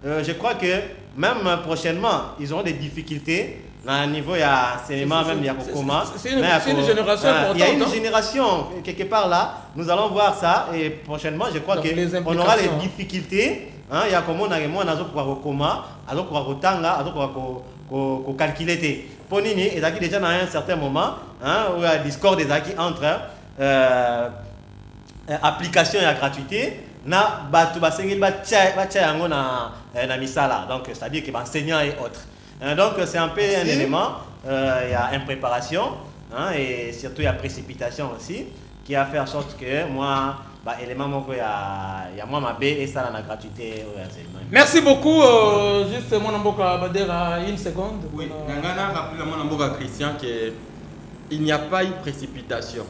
Je crois que même prochainement, ils auront des difficultés. À un niveau, il y a cinéma, même il y a Kokoma. C'est une génération importante. Il y a une génération quelque part là. Nous allons voir ça et prochainement, je crois qu'on aura les difficultés. Il y a comme on a moi nazo kwa koma, azo kwa rotanga, azo kwa calculer. Ponini et zaki déjà dans un certain moment, où il y a discord des zaki entre application et gratuité. na batu basengeli batia yango na misala, donc c'est-à-dire que enseignants et autres. Donc c'est un peu un élément, il y a impréparation, hein, et surtout il y a précipitation aussi, qui a fait en sorte que moi, élément il y a moi ma B et ça la gratuité au enseignement. Merci beaucoup. Juste mon amboka Badera, une seconde. Oui, Ngana rappelle mon amboka Christian que il n'y a pas eu précipitation.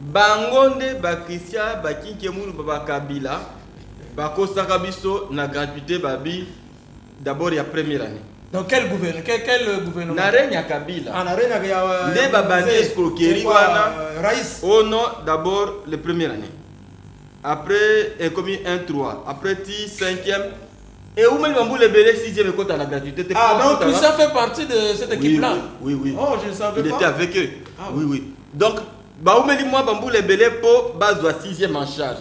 Bangonde ba Christian ba kinkemulu ba Kabila ba kosaka biso na gratuité babi d'abord il y a première année. Donc quel gouvernement? Na règne à Kabila. Ah, na règne à Nde ba bandi escroquerie wana. Raïs. Oh non, d'abord les premières années. Après commis 1-3, après 5e. Et où même Bambou les belés 6e et la gratuité. Ah donc tout ça fait partie de cette équipe-là. Oui. Oh, je ne savais pas. Il était avec eux. Ah, oui. Donc Baoumeli moi Bambou les belés pour base de 6e en charge.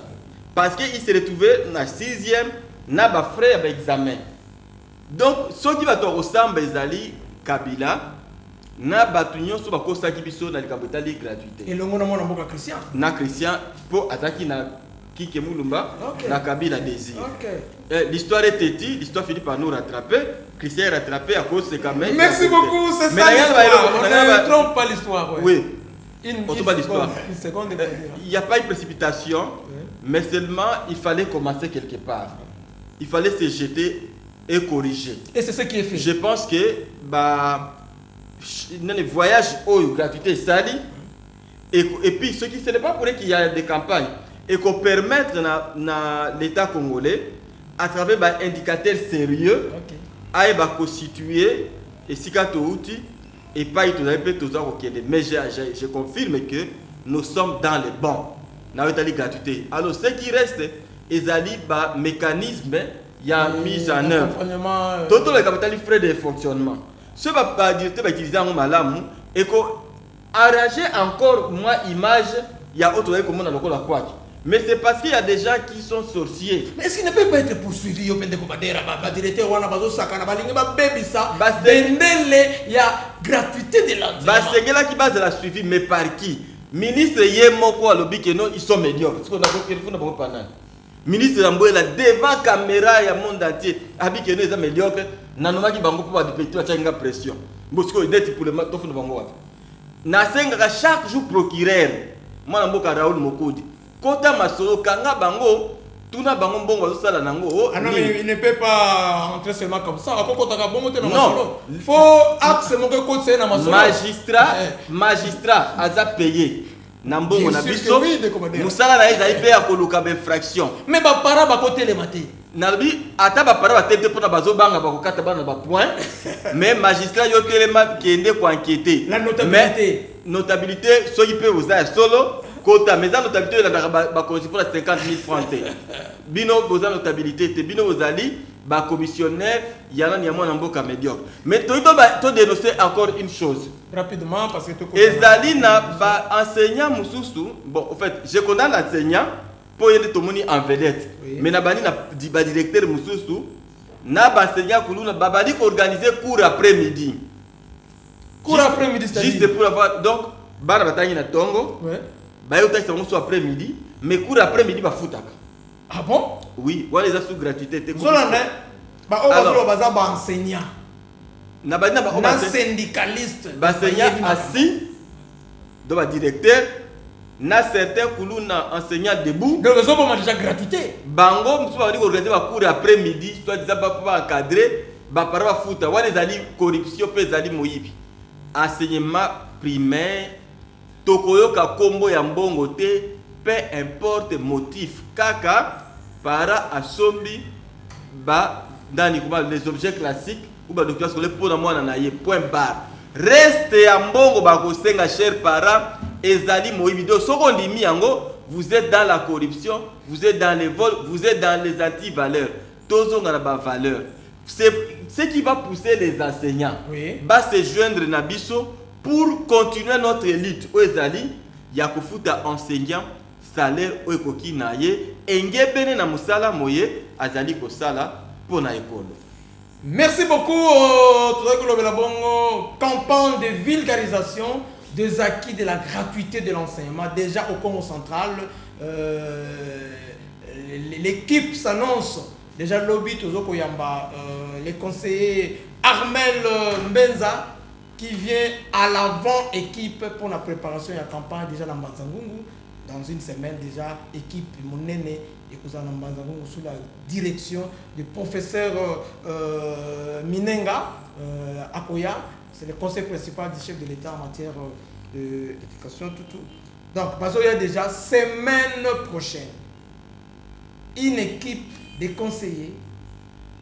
Parce qu'il s'est retrouvé na 6e, na ba frère avec examen. Donc ceux qui va te ressembler Bezali Kabila na batunyo so bakosa ki biso na likabotali gratuité. Et le mona mboka Christian. Na Christian pour attaquer na Kike Moulumba, na Kabila Désir. L'histoire est têtue, l'histoire finit par nous rattraper. Christian est rattrapé à cause de quand même. Merci beaucoup, c'est ça l'histoire. On ne trompe pas l'histoire. Oui. On trompe pas l'histoire. Une seconde. Il n'y a pas eu de précipitation, mais seulement il fallait commencer quelque part. Il fallait se jeter et corriger. Et c'est ce qui est fait. Je pense que les voyages gratuité sali et puis ce qui ce n'est pas pour qu'il y a des campagnes et qu'on permette na l'État congolais à travers des indicateurs sérieux à constituer et si outil et pas y mais je confirme que nous sommes dans les bons na gratuité. Alors ce qui reste les mécanisme il y a mise en œuvre. Tout le capital frais de fonctionnement. Ce que le directeur va utiliser en malamu et arranger encore moi image il y a autre chose comme on a le quoi. Mais c'est parce qu'il y a des gens qui sont sorciers. Mais est-ce qu'il ne peut pas être poursuivi au Pende Komadera, directeur Wana Bazo Sakana, Balinga Baby ça, il y a gratuité de l'enseignement. C'est là qui base la suivi, mais par qui? Ministre Yemoko à l'objet que non, ils sont médiocres. Parce qu'on a pas de ministre Zamboula devant caméra ya monde entier abi que nous sommes médiocres nanoma ki bango pour détecter la tchenga pression bosco dette pour le tofu na bango wapi na senga chaque jour procureur mwana mboka Raoul Mokodi kota masolo kanga bango tuna bango mbongo zo sala nango ah non mais il ne peut pas entrer seulement comme ça akoko taka bongo te na masolo faut axe mon que côté na masolo magistrat aza payé Nambongo na biso musala na eza ipe ya koluka ba infraction mais ba para ba côté les maté nabi ata ba para ba tete pona bazo banga ba kokata bana ba point mais magistrat yo telema kende ko enquêter la notabilité so ipe oza solo kota mais la notabilité la ba correspond à 50 000 francs bino boza notabilité te bino ozali ba commissionnaire yana ni amona mboka médiocre mais to dénoncer encore une chose rapidement parce que ezali na ba enseignant mususu bon en fait je condamne l'enseignant pour yende tomoni en vedette mais na bani na ba directeur mususu na ba enseignant kuluna ba bali organiser cours après-midi juste pour avoir donc bana batangi na tongo ba yo taxe ngo so après-midi mais cours après-midi ba futaka. Ah bon? Oui, on les a sous gratuité. Alors, enseignant. Na syndicaliste. Enseignant assis, donc directeur, na certains kuluna enseignant debout. Donc les autres ont déjà gratuité. Bango, nous avons organisé un cours après-midi, soit des pas encadré, ba para futa, on les a dit corruption, peut les a dit moyibi. Enseignement primaire, tokoyoka kombo ya mbongo te. Peu importe motif, kaka para asombi ba dans les objets classiques ou ba documents scolaires pour moi na ye point barre. Reste ya mbongo ba ko senga cher para ezali moibido soko ndimi yango vous êtes dans la corruption, vous êtes dans les vols, vous êtes dans les anti-valeurs. Tozo ngana ba valeur. C'est ce qui va pousser les enseignants ba se joindre na biso pour continuer notre élite au ezali ya kofuta enseignant salaire au ekoki na ye engebene na musala moye azali ko sala pour na école. Merci beaucoup campagne de vulgarisation des acquis de la gratuité de l'enseignement déjà au Congo central l'équipe s'annonce. Déjà, lobby, Tozoko Yamba, les conseillers Armel Mbenza, qui vient à l'avant-équipe pour la préparation de la campagne déjà dans Mbanzangungu. Dans une semaine déjà, équipe Monene et Kouzana Mbanzangungu sous la direction du professeur Minenga Akoya. C'est le conseil principal du chef de l'État en matière d'éducation. Tout. Donc, parce qu'il y a déjà semaine prochaine une équipe de conseillers.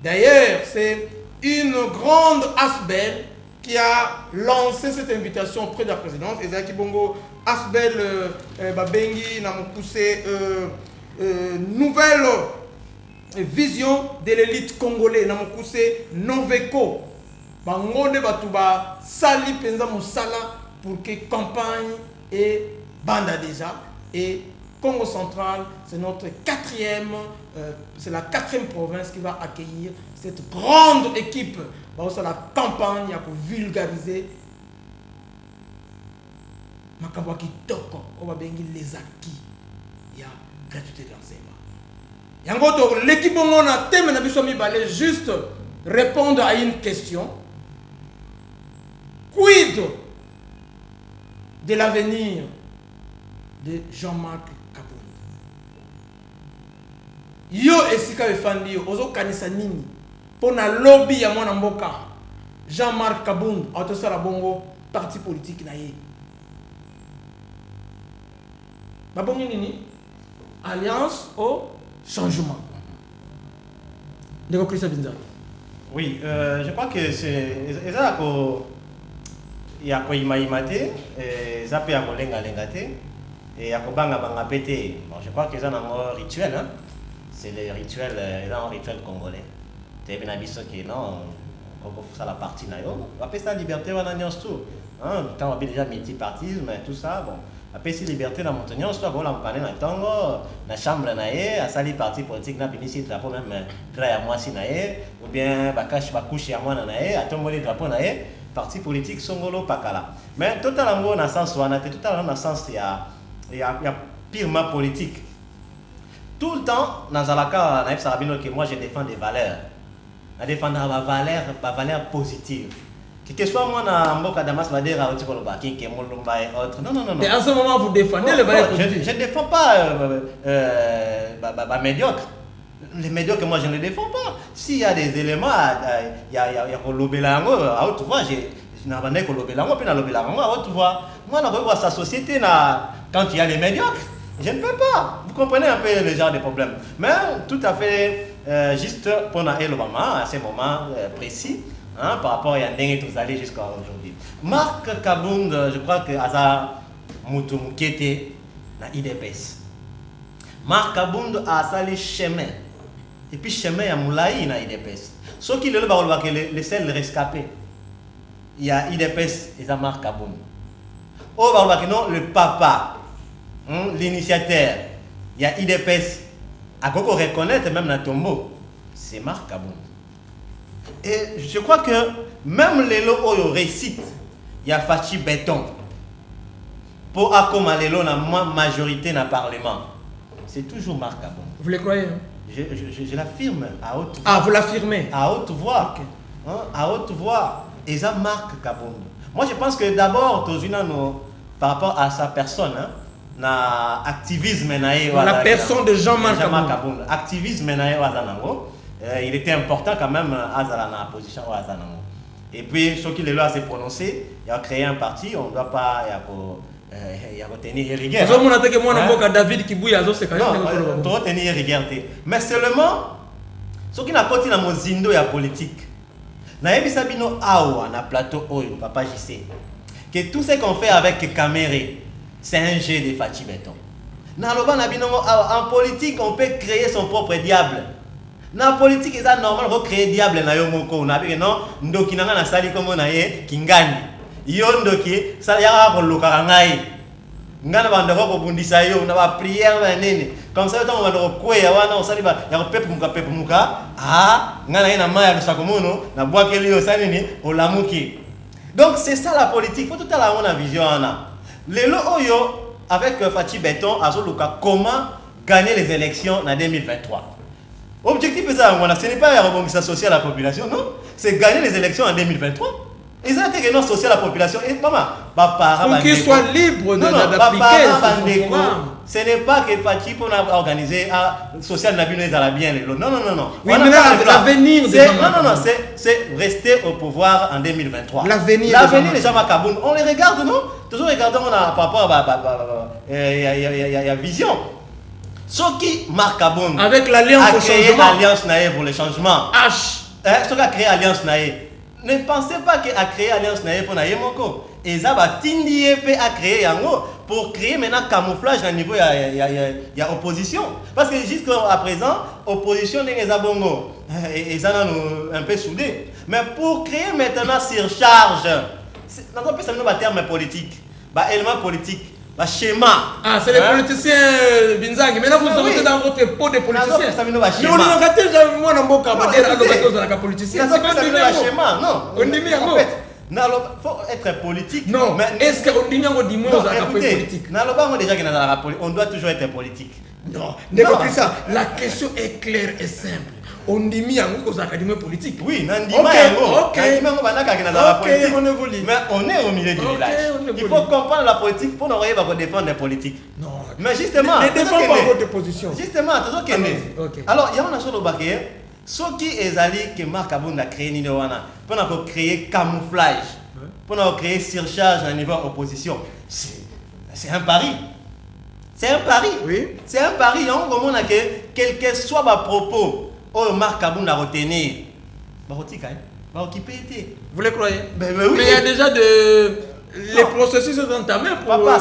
D'ailleurs, c'est une grande Asbel qui a lancé cette invitation auprès de la présidence. Ezaki Bongo, Asbel Babengi, n'a poussé nouvelle vision de l'élite congolaise, n'a poussé Noveco. Bangone Batouba, Sali Penza Moussala pour que campagne et banda déjà. Et Congo central, c'est notre c'est la quatrième province qui va accueillir cette grande équipe. C'est la campagne pour vulgariser Makabwa Kitoko, on va bien les acquis. Il y a gratuité de l'enseignement. L'équipe on a thème na biso mi balé juste répondre à une question. Quid de l'avenir de Jean-Marc Kabound? Yo esika efandi yo ozo kanisa nini pona lobby ya mwana mboka Jean-Marc Kabound autosala bongo parti politique na ye babongi nini alliance au changement. Ndeko Christophe Binza. Oui, je crois que c'est ça ko ya ko imaimate ça peut avoir lenga-lengate et ya ko banga pété. Bon, je crois que c'est un rituel hein. C'est le rituel un rituel congolais. Tu bien abisso que non on ça la partie na yo. Après ça liberté on a tout. Hein, quand on a déjà multipartisme tout ça bon. Après si liberté na montagne soit bon la parler na tango na chambre na ye à sali parti politique na bimisi drapeau même là à moi si na ye ou bien bakash bakushi à moi na ye à tomber les drapeaux na ye parti politique songolo pakala mais totalement na sens wana totalement na sens il y a purement politique tout le temps dans zalaka na sabino que moi je défends des valeurs na défendre ma valeur positive. Que soit moi na mboka Damas Madera ou Tikolo Baki qui est Molumba et autres. Non. Mais en ce moment vous défendez les valeurs positives. Je ne défends pas médiocre. Les médiocres moi je ne les défends pas. S'il y a des éléments il y a Lobelango à haute voix je n'ai pas que Lobelango puis na Lobelango à haute voix. Moi na voir sa société na quand il y a les médiocres, je ne peux pas. Vous comprenez un peu le genre de problème. Mais tout à fait juste pour na Elobama à ce moment précis. Hein, par rapport à Yandeng et tous allés jusqu'à aujourd'hui. Marc Kabound, je crois que Aza Moutoumkete na IDPS. Marc Kabound a sali chemin. Et puis chemin ya Moulaï na IDPS. Ce qui le barolwa que les seuls rescapés. Il y a IDPS et Marc Kabound. Au barolwa que non le papa, l'initiateur. Il y a IDPS. À quoi reconnaître même na tombeau, c'est Marc Kabound. Et je crois que même les lots récitent, il y a Fachi Béton. Pour accommoder les lots, la majorité dans le Parlement. C'est toujours Marc Kabound. Vous le croyez? Je l'affirme à haute voix. Ah, vous l'affirmez? À haute voix. Okay. Hein, à haute voix. Et ça, Marc Kabound. Moi, je pense que d'abord, par rapport à sa personne, hein, na activisme, la personne de Jean-Marc Kabound. Activisme, il était important quand même à la position au Azanango. Et puis, ce qu'il est là à se prononcer, il a créé un parti, on ne doit pas y tenir rigueur. David Kibouya, non, on tenir rigueur. Mais seulement, ce qui n'a pas été dans mon zindo ya politique, na ebisabino awa na plateau oyo papa JC, que tout ce qu'on fait avec Caméré, c'est un jeu de Fachi Béton. En politique, on peut créer son propre diable. Na politique c'est normal de créer diable na yo moko na bi non ndoki nanga na sali comme na ye kingani yo ndoki ça ya ko lokaka ngai ngana banda ko bundisa yo na ba prière ba nene comme ça on va le kweya wana on sali ba ya ko pepe muka ngana ina maya lusako mono na bwakeli yo sali ni olamuki. Donc c'est ça la politique, faut tout à la vision ana lelo oyo avec Fachi Béton azoluka comment gagner les élections en 2023. Objectif est ça, ce n'est pas un rebondissement social à la population, non. C'est gagner les élections en 2023. Ils ont été réunions sociales à la population. Et maman, pour qu'ils soient libres d'appliquer ce programme. Ce n'est pas que Fatih pour organiser un social Nabil à la bien. Non. Oui, mais l'avenir c'est rester au pouvoir en 2023. L'avenir des gens à Kaboun. On les regarde, non? Toujours regardons par rapport à la vision. Ce qui marque Kaboun avec l'alliance au changement. L'alliance Naïe pour le changement. Ce qui a créé l'alliance Naïe. Ne pensez pas qu'à créer Alliance Naïe pour Naïe Moko. Et ça va t'indier à créer Yango pour créer maintenant camouflage à niveau il y a opposition. Parce que jusqu'à présent, opposition n'est pas bongo. Et ça nous un peu soudé. Mais pour créer maintenant surcharge, dans un peu ça nous va terme politique, élément politique. Schéma. C'est les politiciens Binzangi. Maintenant, vous sortez dans votre pot de politiciens. Mais on a raté moi dans mon cas. Schéma. Non. On dit bien. En fait, il faut être politique. Non. Mais est-ce qu'on dit bien politique? On doit toujours être politique. Non. Ça. La question est claire et simple. On dit mis aux académies politiques. Oui, ok, on évolue. Mais on est au milieu du village. Il faut comprendre la politique pour nous défendre les politiques. Non. Mais justement, ne défends pas votre position. Justement, alors, il y a une chose au baquet. Ce qui est allé que Marc Aboun a créé Nidowana pour créer camouflage, pour créer surcharge à niveau opposition. C'est un pari. C'est un pari. Oui. C'est un pari. On comprend que quel que soit ma propos. Oh, Marc Aboun a retenu. Vous le croyez? Oui. Mais il y a déjà les processus sont entamés pour la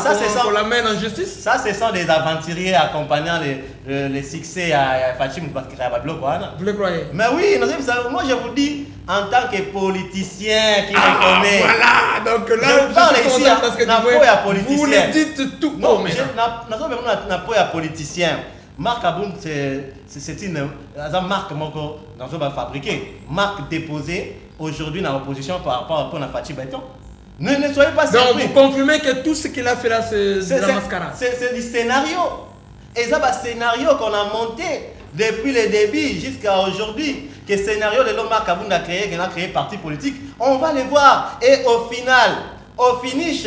mettre en justice. Ça, ce sont des aventuriers accompagnant les succès à Fachim Bakirabablo. Vous le croyez? Mais oui, moi je vous dis, en tant que politicien qui reconnaît. Voilà, donc là, je parle ici parce que vous le dites tout. Non, je n'ai pas de politicien. Marque Aboun, c'est une marque qu'on va fabriquer. Marque déposée aujourd'hui dans l'opposition par rapport à Fatih Béton. Ne soyez pas surpris. Donc vous confirmez que tout ce qu'il a fait là, c'est de la mascarade. C'est du scénario. Et ça, c'est un scénario qu'on a monté depuis le début jusqu'à aujourd'hui. Que scénario de l'homme Marc Aboun a créé, qu'il a créé parti politique. On va le voir. Et au final, au finish,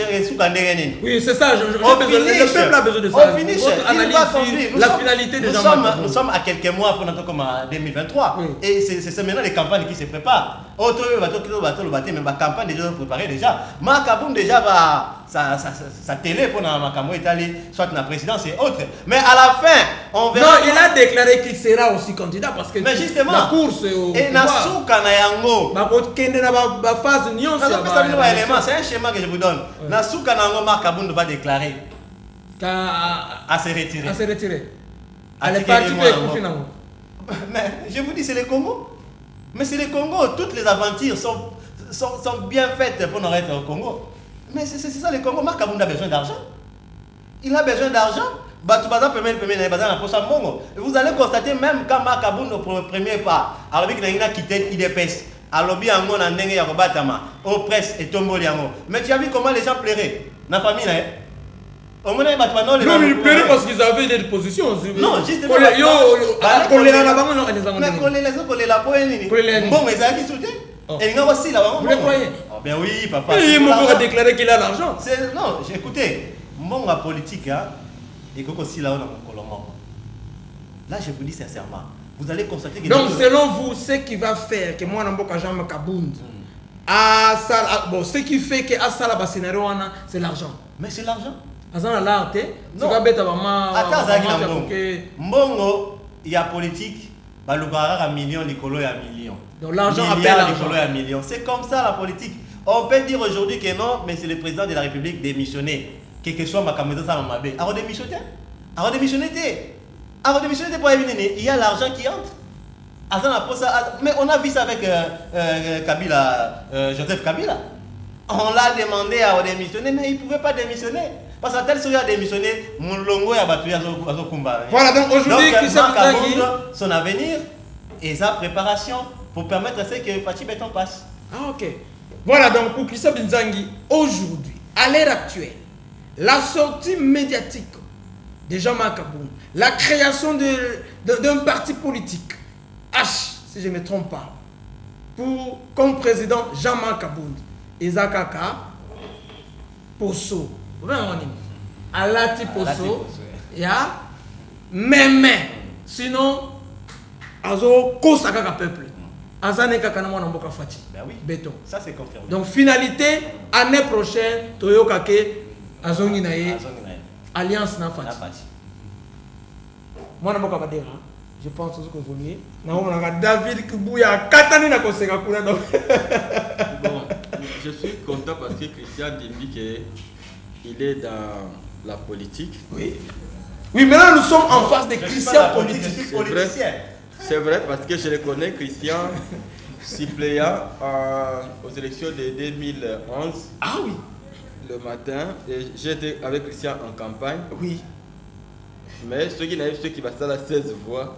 oui, c'est ça, le peuple a besoin de ça. Au finish, il va compris la finalité des gens. Nous sommes à quelques mois pour notre comme en 2023. Oui. Et c'est maintenant les campagnes qui se préparent. Mais ma campagne déjà préparée déjà. Marc Aboun déjà va sa télé pour ma campagne Italie, soit la présidence et autres. Mais à la fin, on verra. Non, il a déclaré qu'il sera aussi candidat parce que mais justement, la course au et Nasuka Nayango. C'est un schéma que je vous donne. Nasuka Nayango Marc Aboun va déclarer à se retirer. À se retirer. Elle est partie pour mais je vous dis, c'est le Congo. Mais c'est le Congo. Toutes les aventures sont bien faites pour nous être au Congo. Mais c'est ça le Congo. Marc Aboun a besoin d'argent. Il a besoin d'argent. Vous allez constater même quand Marc Aboun au premier pas, alors qu'il a quitté l'IDPS, alors bien on a ndenge ya kobatama, au presse et tomboli yango. Mais tu as vu comment les gens pleuraient dans la famille là? Au moins non, ils pleuraient parce qu'ils avaient des positions. Non, justement. Vous le croyez? Ben oui, papa. Il m'a déclaré qu'il a l'argent. Non, écoutez, mon politique, et aussi là, là, je vous dis sincèrement, vous allez constater que. Donc, selon vous, ce qui va faire que moi, Namboka Jam Kabound, ce qui fait que Asala Basenero, c'est l'argent. Mais c'est l'argent. Non. Tu vas mettre Mbongo, il y a politique, il million, Nicolo et million. Donc l'argent appelle l'argent. C'est comme ça la politique. On peut dire aujourd'hui que non, mais c'est le président de la République démissionné. Quel que soit ma caméra, ça m'a dit. Alors démissionner. Pour éliminer. Il y a l'argent qui entre. Mais on a vu ça avec Kabila, Joseph Kabila. On l'a demandé à démissionner, mais il ne pouvait pas démissionner. Parce que tel soit a démissionné, mon longo a battu à Zokumba. Voilà, donc aujourd'hui, son avenir et sa préparation pour permettre à ce que Fatih Béton passe. Ah, ok. Voilà, donc pour Christophe Binzangi, aujourd'hui, à l'heure actuelle, la sortie médiatique de Jean-Marc Kabound, la création d'un parti politique, H, si je ne me trompe pas, comme président Jean-Marc Kabound, Ezakaka, Poso, Alati Poso, ya, même, sinon, Azo Kosaka peuple, Azane Kakana Mboka Fati, béton. Ça c'est confirmé. Donc, finalité, année prochaine, Toyo Kake, Azongi Naye, Alliance Nafati. Moi, je pense que vous voulez. David Kibouya, Katani na Koseka Kuna. Bon, je suis content parce que Christian dit qu'il est dans la politique. Oui. Oui, maintenant nous sommes en face des Christians politiques. C'est vrai parce que je le connais, Christian, suppléant aux élections de 2011. Ah oui. Le matin, et j'étais avec Christian en campagne. Oui. Mais ceux qui n'avaient ceux qui passent à 16 voix,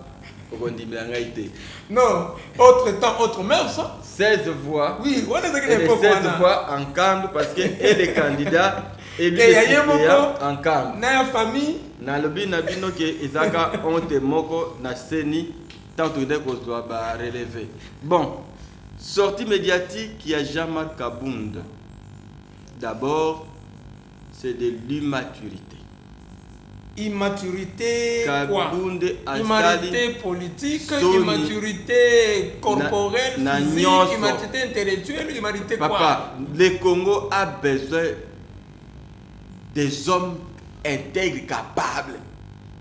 au été. Non, autre temps, autre mère, ça. 16 voix. Oui, on est et les 16 voix en Kandou parce que et les candidats et lui les suppléants en Kandou. Na famille. Na lobi na bino ke Isaka onte moko na seni tant que qu'on doit relever. Bon, sortie médiatique qui a Jean-Marc Kabound. D'abord, c'est de l'immaturité. Immaturité quoi? Immaturité politique, Sony, immaturité corporelle, physique, Nyonso. immaturité intellectuelle, immaturité Papa, quoi? le Congo a besoin des hommes intègres, capables,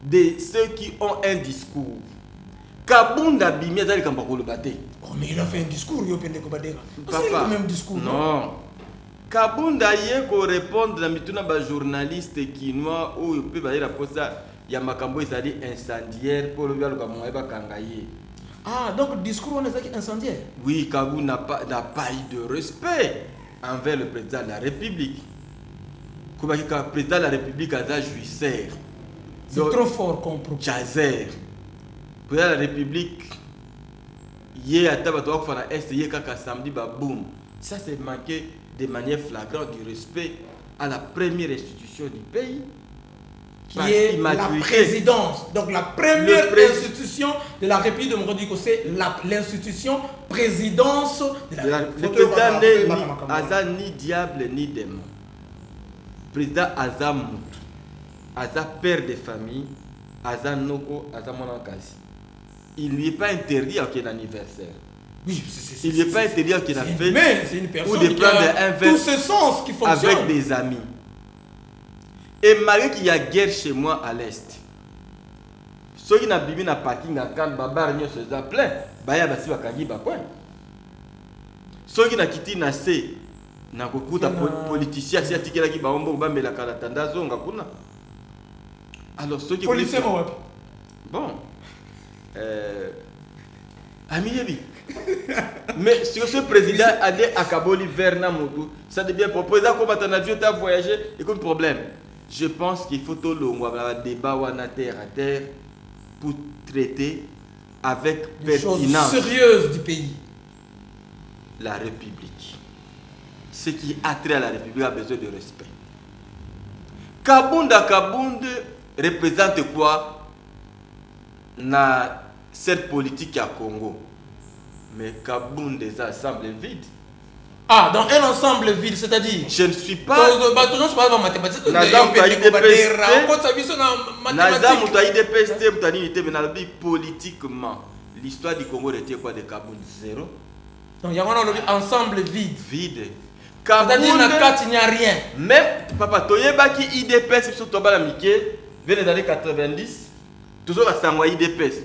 de ceux qui ont un discours. Kabound a bimé dans le Kampakolo Bate. Oh, mais il a fait un discours, il a fait Papa, le même discours. Non. Kabound a eu qu'on réponde à un journaliste quinois où il peut dire ça. Il y a Makambo, c'est-à-dire incendiaire pour le gars Kangaye. Ah, donc le discours on est incendiaire. Oui, Kabound n'a pas eu de respect envers le président de la République. Comme le président de la République a jouisseur. C'est trop fort comme propos. Jazer. Le président de la République, hier à Tabato, samedi, boum. Ça, c'est manqué de manière flagrante du respect à la première institution du pays. Qui est la présidence. Donc la première institution de la République de Morodio, c'est l'institution présidence de la République. Le président n'est Aza ni diable ni démon. Président Aza Moutou. Aza père de famille. Aza Noko, Aza Monankasi. Il ne lui est pas interdit à aucun anniversaire. Oui, il n'est pas interdit qu'il a fait c'est une personne ou de prendre un verre tout ce sens qui fonctionne avec des amis. Et malgré qu'il y a guerre chez moi à l'est, ceux qui n'ont pas bibi na parking à Cannes, babar nyo se plein, baya basi bakangi bakwen. Ceux qui n'ont quitté na C, na kokuta politicien si atikela ki baombo ba mela kala tanda zonga kuna. Alors ceux qui policiers bon Amiyebi. Mais si ce président a dit à Kaboli Verna Moudou, ça devient proposé comme ton avion t'a voyagé et comme problème. Je pense qu'il faut tout le débat terre à terre pour traiter avec pertinence sérieuse du pays. La République. Ce qui a trait à la République a besoin de respect. Kabound représente quoi dans cette politique à Congo? Mais Kabound des ensembles vides. Ah, dans un ensemble vide, c'est-à-dire? Je ne suis pas. Politiquement, l'histoire du Congo était quoi de Kabound? Zéro. Donc il y a un ensemble vide. Vide. C'est-à-dire il n'y a rien. Même papa, Toyebaki IDPS sur Tobala Mike, vers les années 90, toujours à Sangwa IDPS.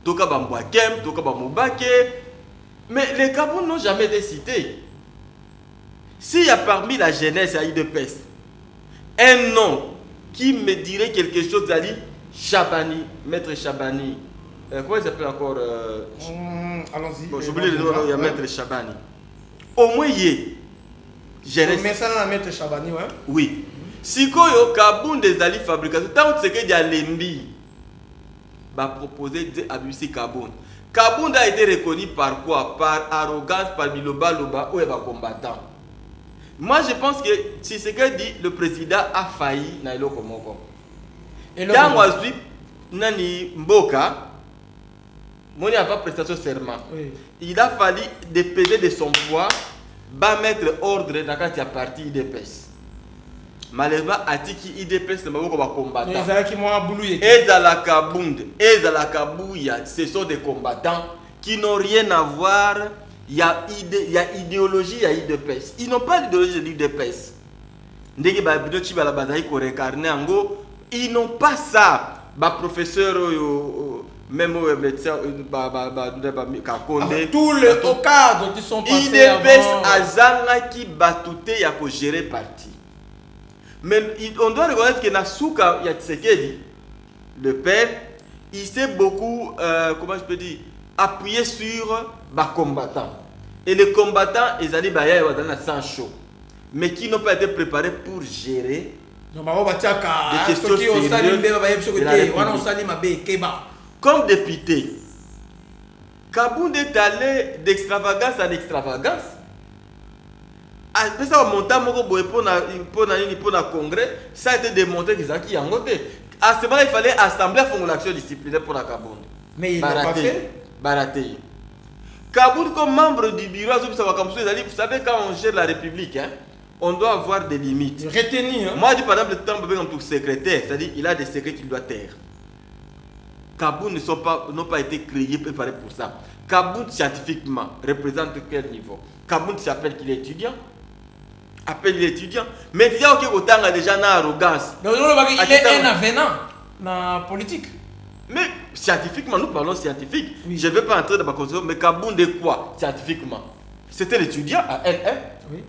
Toka Bambouakem, Toka Bamboubake. Mais les Kabound n'ont jamais été cités. S'il y a parmi la jeunesse à IDPS un nom qui me dirait quelque chose, à dire Chabani, maître Chabani. Comment il s'appelle encore allons-y. Bon, j'oublie le nom, il y a maître Chabani. Au moins, il y a jeunesse. Mais ça, la maître Chabani, ouais. Oui. Si Koyo Kabound des alliés fabrication, tant que c'est qu'il y a l'Embi, va proposer d'abusser Kabound. Kabound a été reconnu par quoi? Par arrogance, par Biloba Loba, ou est combattant. Moi, je pense que si ce que dit le président a failli, Nailo Komoko. Tango azui nani mboka moni avant prestation serment. Oui. Il a fallu dépeser de son poids, mettre ordre dans la partie IDPS. Malheureusement, Atiki IDPS ne m'a pas combattant. Ezala Kabund, Ezala Kabouya, ce sont des combattants qui n'ont rien à voir. Il y a idéologie, il y a IDPS. Ils n'ont pas l'idéologie de l'IDPS. Ils n'ont pas ça. Professeur, même médecin, tous les cadres qui sont passés IDPS Azanga qui batouté ya ko gérer parti. Mais on doit reconnaître que Nasuka Yatsekedi, le père, il s'est beaucoup, comment je peux dire, appuyé sur les combattants. Et les combattants, ils allaient dans la sang chaud, mais qui n'ont pas été préparés pour gérer des questions sérieuses de la République. Comme député, Kabound est allé d'extravagance en extravagance. Après ça, on monte pour le congrès, ça a été démontré qu'ils ont qui en côté. À ce moment-là, il fallait assembler pour l'action disciplinaire pour la Kabound. Mais il n'a pas fait. Baraté. Kabound, comme membre du bureau, vous savez, quand on gère la République, hein, on doit avoir des limites. Retenir. Hein? Moi, je dis par exemple, le temps comme tout secrétaire, c'est-à-dire il a des secrets qu'il doit taire. Kabound n'ont pas été créés, préparés pour ça. Kabound, scientifiquement, représente quel niveau? Kabound s'appelle qu'il est étudiant. Appelle l'étudiant. Mais il y a déjà une arrogance. Donc, il est un avenant dans la politique. Mais scientifiquement, nous parlons scientifique. Oui. Je ne vais pas entrer dans ma conception, mais Kabound est quoi scientifiquement? C'était l'étudiant à L1. Oui.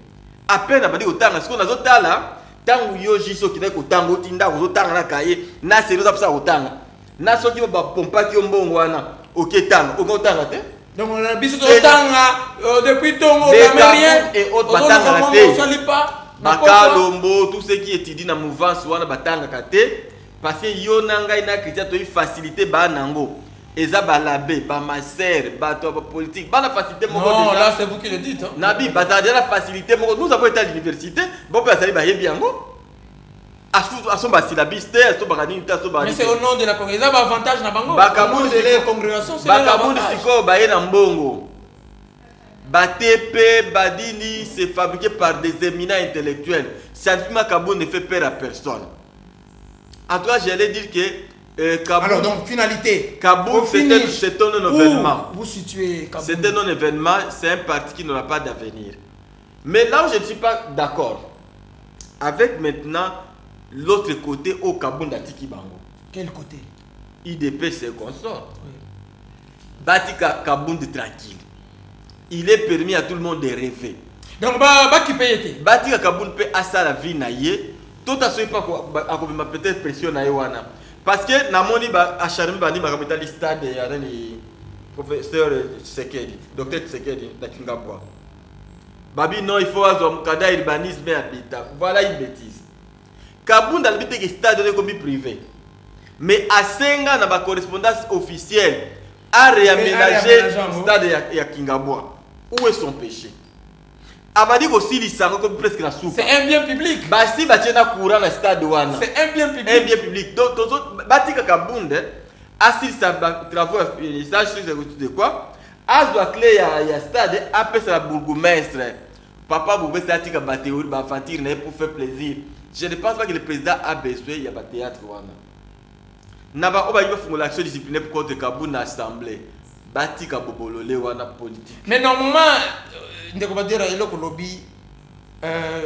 À peine à dire autant, parce qu'on a d'autres là, tant où yoji so qui n'est qu'autant, autant, autant, na cahier, na c'est l'autre ça autant. Na so qui va pomper qui on bon wana, ok tant, autant là te. Donc on a bis autant depuis Tongo, Cameroun et autres batanga te. pas. Bakalombo, tout ce qui étudie dans mouvance wana batanga kate, parce que yo nanga ina chrétien to facilité ba nango. Eza balabé, ba master, ba politique, ba la facilité mon non, là c'est vous qui le dites. Hein? Nabi, ba la facilité mon nous avons été à l'université, bon peut aller ba yebiango. À son basilabiste, à son barani, à son barani. Mais c'est au nom de la congrégation, ça a avantage na bango. Bakabound de la congrégation, c'est Bakabound siko ba ye na mbongo. Ba TP, Badini, c'est fabriqué par des éminents intellectuels. Scientifiquement, Kabound ne fait peur à personne. En tout cas, j'allais dire que Kabound, alors donc finalité. Kabound c'est un non-événement. Vous situez Kabound. C'est un non-événement, c'est un parti qui n'aura pas d'avenir. Mais là où je ne suis pas d'accord, avec maintenant l'autre côté au Kabound d'Atiki Bango. Quel côté? IDP c'est consort. Oui. Batika Kabound tranquille. Il est permis à tout le monde de rêver. Donc bah qui paye? Batika Kabound peut asa la vie naïe. Tout à fait pas peut-être pression naïe wana. Parce que namoni ba acharmi bani ba kamita stade ya nani professeur Sekedi, docteur Sekedi d'Akingabwa. Babi non, il faut avoir un cadre urbanisme et habitat. Voilà une bêtise. Kabound a l'habitude que stade est comme privé. Mais à Senga n'a pas correspondance officielle à réaménager le stade de Kingabwa. Où est son péché? Abadi aussi il s'en comme presque la soupe. C'est un bien public. Basi batiena courant le stade wana. C'est un bien public. Un bien public. Donc Batika Kabound assis sa travaux ça je sais de quoi. As doit clé ya stade après ça la bourgmestre. Papa bourgmestre a dit que ba théorie ba fantir pour faire plaisir. Je ne pense pas que le président a besoin il y a pas théâtre wana. Naba oba yiba fungola l'action disciplinaire pour contre Kabound na assemblée. Batika bobolole wana politique. Mais normalement ndeko ba dire eloko lobby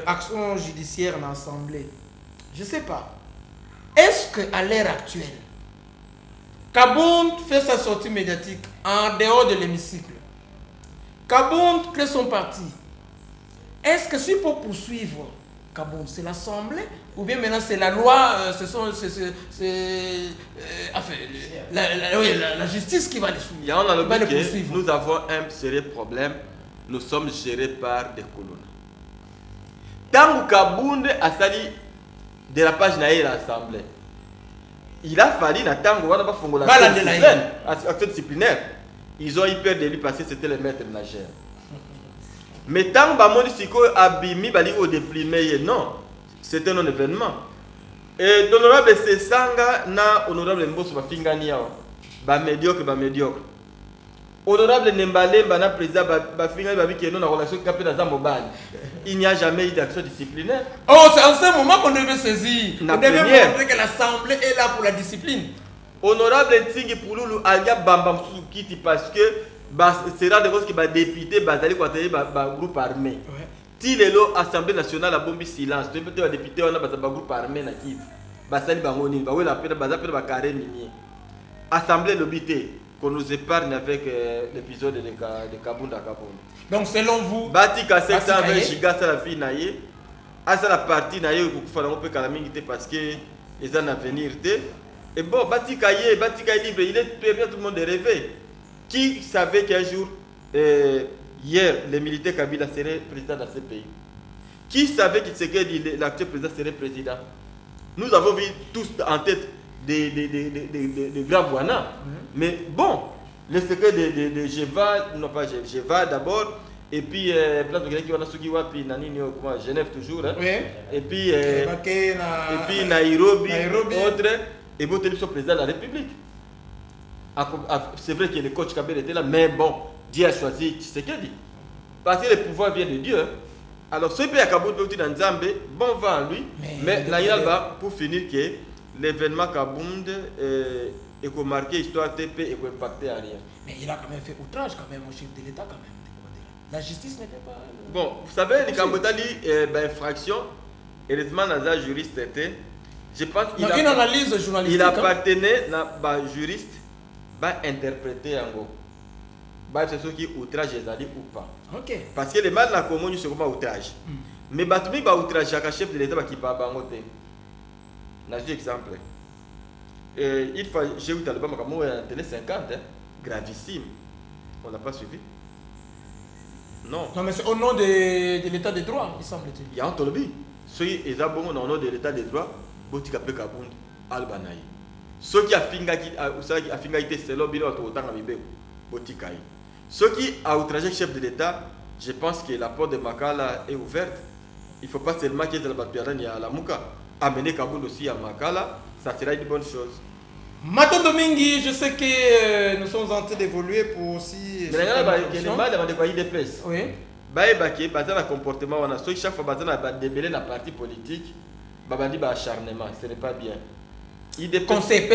action judiciaire en assemblée. Je sais pas. Est-ce que à l'heure actuelle Kabound fait sa sortie médiatique en dehors de l'hémicycle? Kabound crée son parti. Est-ce que si pour poursuivre Kabound, c'est l'Assemblée ou bien maintenant c'est la loi, enfin, la justice qui va les suivre? Il y a un poursuivre. Nous avons un sérieux problème. Nous sommes gérés par des colonnes. Tant que Kabound a sali de la page de l'Assemblée, il a fallu attendre l'action disciplinaire. Ils ont eu peur de lui parce que c'était le maître nageur. Mais tant que Bamoni Siko a bimi bali au déprimé, non, c'est un non-événement. Et l'honorable Sesanga na honorable Mbosso bafingani yawa. Ba médiocre. Honorable Nembale bana président bafingani babiki non na relation capé dans mobile. Il n'y a jamais eu d'action disciplinaire. Oh, c'est en ce moment qu'on devait saisir. On devait montrer que l'Assemblée est là pour la discipline. Honorable Tsingi Pouloulou Alia Bambam Soukiti parce que c'est rare de voir que les députés basali quoi groupe armé. Si les lots Assemblée nationale a bombi silence, tu peux être député on a un groupe armé na Kivu. Basali bangoni, ba la pena bazapela ba carré minier. Assemblée lobité qu'on nous épargne avec l'épisode de Kabunda Kabunda. Donc selon vous, Batika 720 gigas la vie naie, à la partie naie pour faire un peu calamité parce que ils en avenir et bon Batika libre, il est permis à tout le monde de rêver. Qui savait qu'un jour hier les militaires Kabila seraient président dans ce pays? Qui savait qu'il serait l'actuel président serait président? Nous avons vu tous en tête des grands Bouana. Mais bon, le secret de Jeva, non pas Jeva d'abord, et puis place de qui on a qui puis Nanini Genève toujours, hein? Oui. Et puis Nairobi, autre, et bon télévision président de la République. C'est vrai que le coach Kabila était là, mais bon, Dieu a choisi Tshisekedi. Parce que le pouvoir vient de Dieu. Alors, ce pays à Kaboundé dans Zambé, bon vent à lui, mais là, pour finir, que l'événement Kaboundé est marqué histoire TP et impacté à rien. Mais il a quand même fait outrage quand même au chef de l'État quand même. La justice n'était pas... Bon, vous savez, les Kambotali, infraction, heureusement, dans un juriste était, je pense qu'il a une analyse journalistique. Il appartenait à un juriste, va interpréter en gros. C'est ce qui outrage les alliés ou pas. Ok. Parce que les mal na Congo, c'est comme outrage. Mais batumi ba outrage à chef de l'État qui pas bangoté. N'a un exemple. Il faut j'ai eu Talibama comme en télé 50 gravissime. On l'a pas suivi. Non. Non mais c'est au nom de l'état de droit, il semble-t-il. Il y a un tolobi. Ceux qui ont bon au nom de l'état de droit, botika pe kabund albanaï. Ceux qui a finga qui a finga été selon bilo autant à Mibé botikai. Ceux qui a outragé le chef de l'État, je pense que la porte de Makala est ouverte. Il ne faut pas seulement qu'il y ait de la Batuaran et à la Mouka. Amener Kaboul aussi à Makala, ça sera une bonne chose. Maton Domingui, je sais que nous sommes en train d'évoluer pour aussi... Mais il y a des places. Oui. Il y a un comportement, chaque fois qu'il y a débellé la partie politique, il y a un acharnement, ce n'est pas bien. Conseil,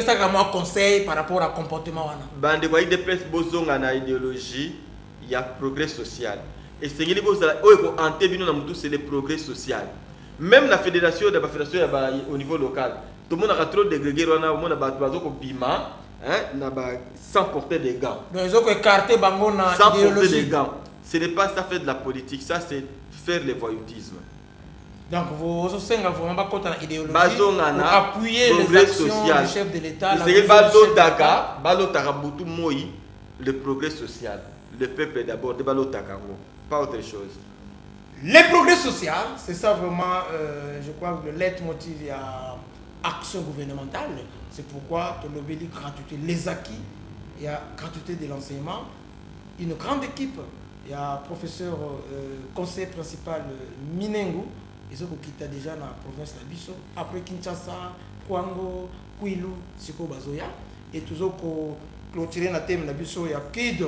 conseil par rapport au comportement. Il y a des places qui ont une idéologie, il y a progrès social. Et c'est le progrès social. Même la fédération au niveau local, tout le monde a trop dégrégé, tout le monde a bima, sans porter des gants. Sans porter des gants. Ce n'est pas ça faire de la politique, ça c'est faire le voyoutisme. Donc vous avez vraiment pas contre l'idéologie pour appuyer les actions du chef de l'État. Le progrès social. Le peuple d'abord, pas autre chose. Le progrès social, c'est ça vraiment, je crois, le leitmotiv il y a action gouvernementale. C'est pourquoi tu as dit gratuité, les acquis, il y a gratuité de l'enseignement, une grande équipe. Il y a professeur conseiller principal Minengu, ils ont quitté déjà dans la province de Bisso, après Kinshasa, Kwango, Kwilu, Siko Bazoya, et tous autres clôturer la thème de Bisso, il y a Kid,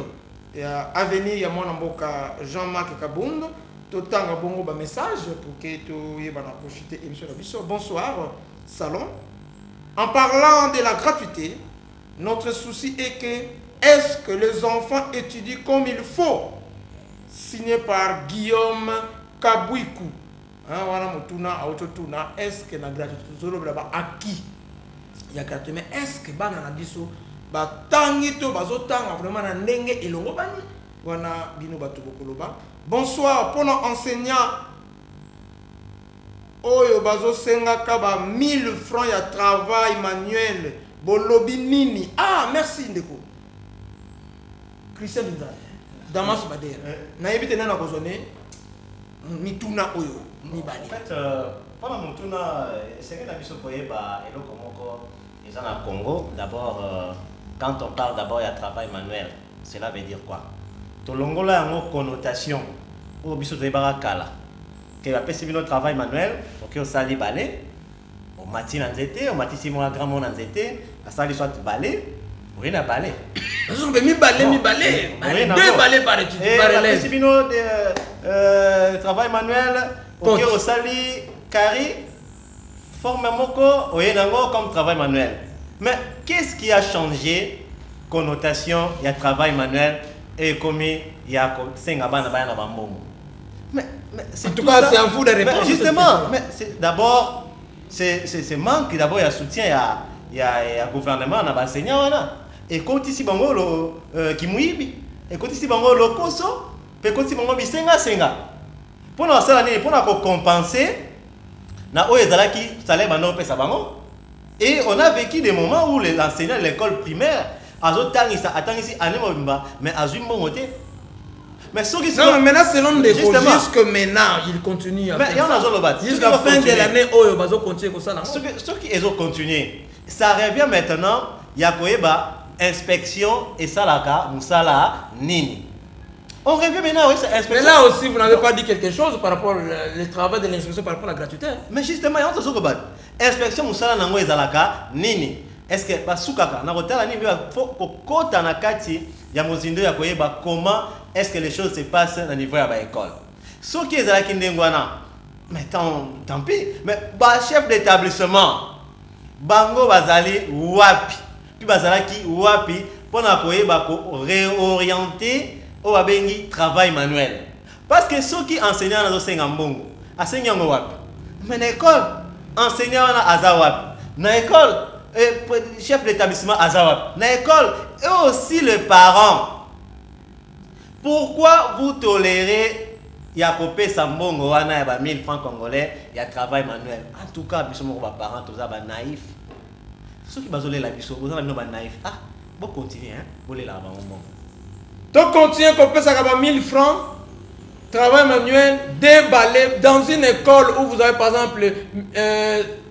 il y a Avenir, il y a Mwanamboka Jean-Marc Kabound, tout le temps il y a un message pour que tu aies profité émission de Bisso. Bonsoir, salon. En parlant de la gratuité, notre souci est que est-ce que les enfants étudient comme il faut? Signé par Guillaume Kabouikou. Est-ce que la gratuité acquis? Il y a gratuité, mais est-ce que banana biso ba tangito bazotanga vraiment na ndenge elongo bani wana bino bato bokoloba. Bonsoir pour nos enseignants. Oyo bazo senga kaba 1000 francs ya travail manuel bolobi nini. Ah merci ndeko. Christian Binzali. Damas Bader. Na yebite nana kozone mituna oyo ni bani. En fait pendant mutuna c'est que la biso koyeba eloko moko ils en Congo d'abord quand on parle d'abord il y a travail manuel, cela veut dire quoi? Tolongola yango connotation au biso de barakala. Que va passer notre travail manuel, OK au sali balé. Omati Nanzete, Omati Simon Grand Mon Nanzete, à ça, soit balai, oui, na balai. On peut mi balai. Deux balais par étude, par élève. Et de travail manuel, ok, au sali, carré, forme moko, oui, comme travail manuel. Mais qu'est-ce qui a changé? Connotation, il y a travail manuel et comme il y a 5 abana na bambomo. Mais en tout cas, c'est un fou de répondre. Justement, mais d'abord, c'est manque d'abord il y a soutien, il y a gouvernement na enseignant et quand ici bango lo kimuibi et quand ici bango lo koso, pe quand ici bango bisenga. Pour na sala ni pour na compenser na oyezala ki salaire bano pesa bango. Et on a vécu des moments où les enseignants de l'école primaire attendent ici année mobimba mais azui mongoté. Mais ceux qui sont non, mais maintenant selon des jusque maintenant il continue à faire jusqu'à la fin de l'année oyo bazo continuer comme ça là. Ceux qui ont continué, ça revient maintenant il y a koyeba inspection et salaka musala nini. On revient maintenant oui c'est inspection. Mais là aussi vous n'avez pas dit quelque chose par rapport au travail de l'inspection par rapport à la gratuité. Mais justement il y a autre chose inspection musala nango ezalaka nini. Est-ce que basukaka na kotala nini faut kokota na kati ya mozindo ya koyeba comment est-ce que les choses se passent au niveau de l'école. Ce qui est là qui mais tant pis, mais chef d'établissement bango bazali wapi puis bazala ki wapi pour na koyeba ko réorienter au babengi travail manuel. Parce que ceux qui enseignent na zo senga mbongo, enseignant wapi. Mais na école enseignant na azawapi. Na école chef d'établissement Azawap, na école et aussi les parents. Pourquoi vous tolérez Yakopé Sambongo wana ya 1000 francs congolais, il y a travail manuel. En tout cas, biso moko ba parents tous ba naïf. Ceux qui bazolé la biso, vous avez ba naïf. Ah, bon continuer hein, bolé la ba moment. Donc continuer Kopé ça ba 1000 francs. Travail manuel, déballé dans une école où vous avez par exemple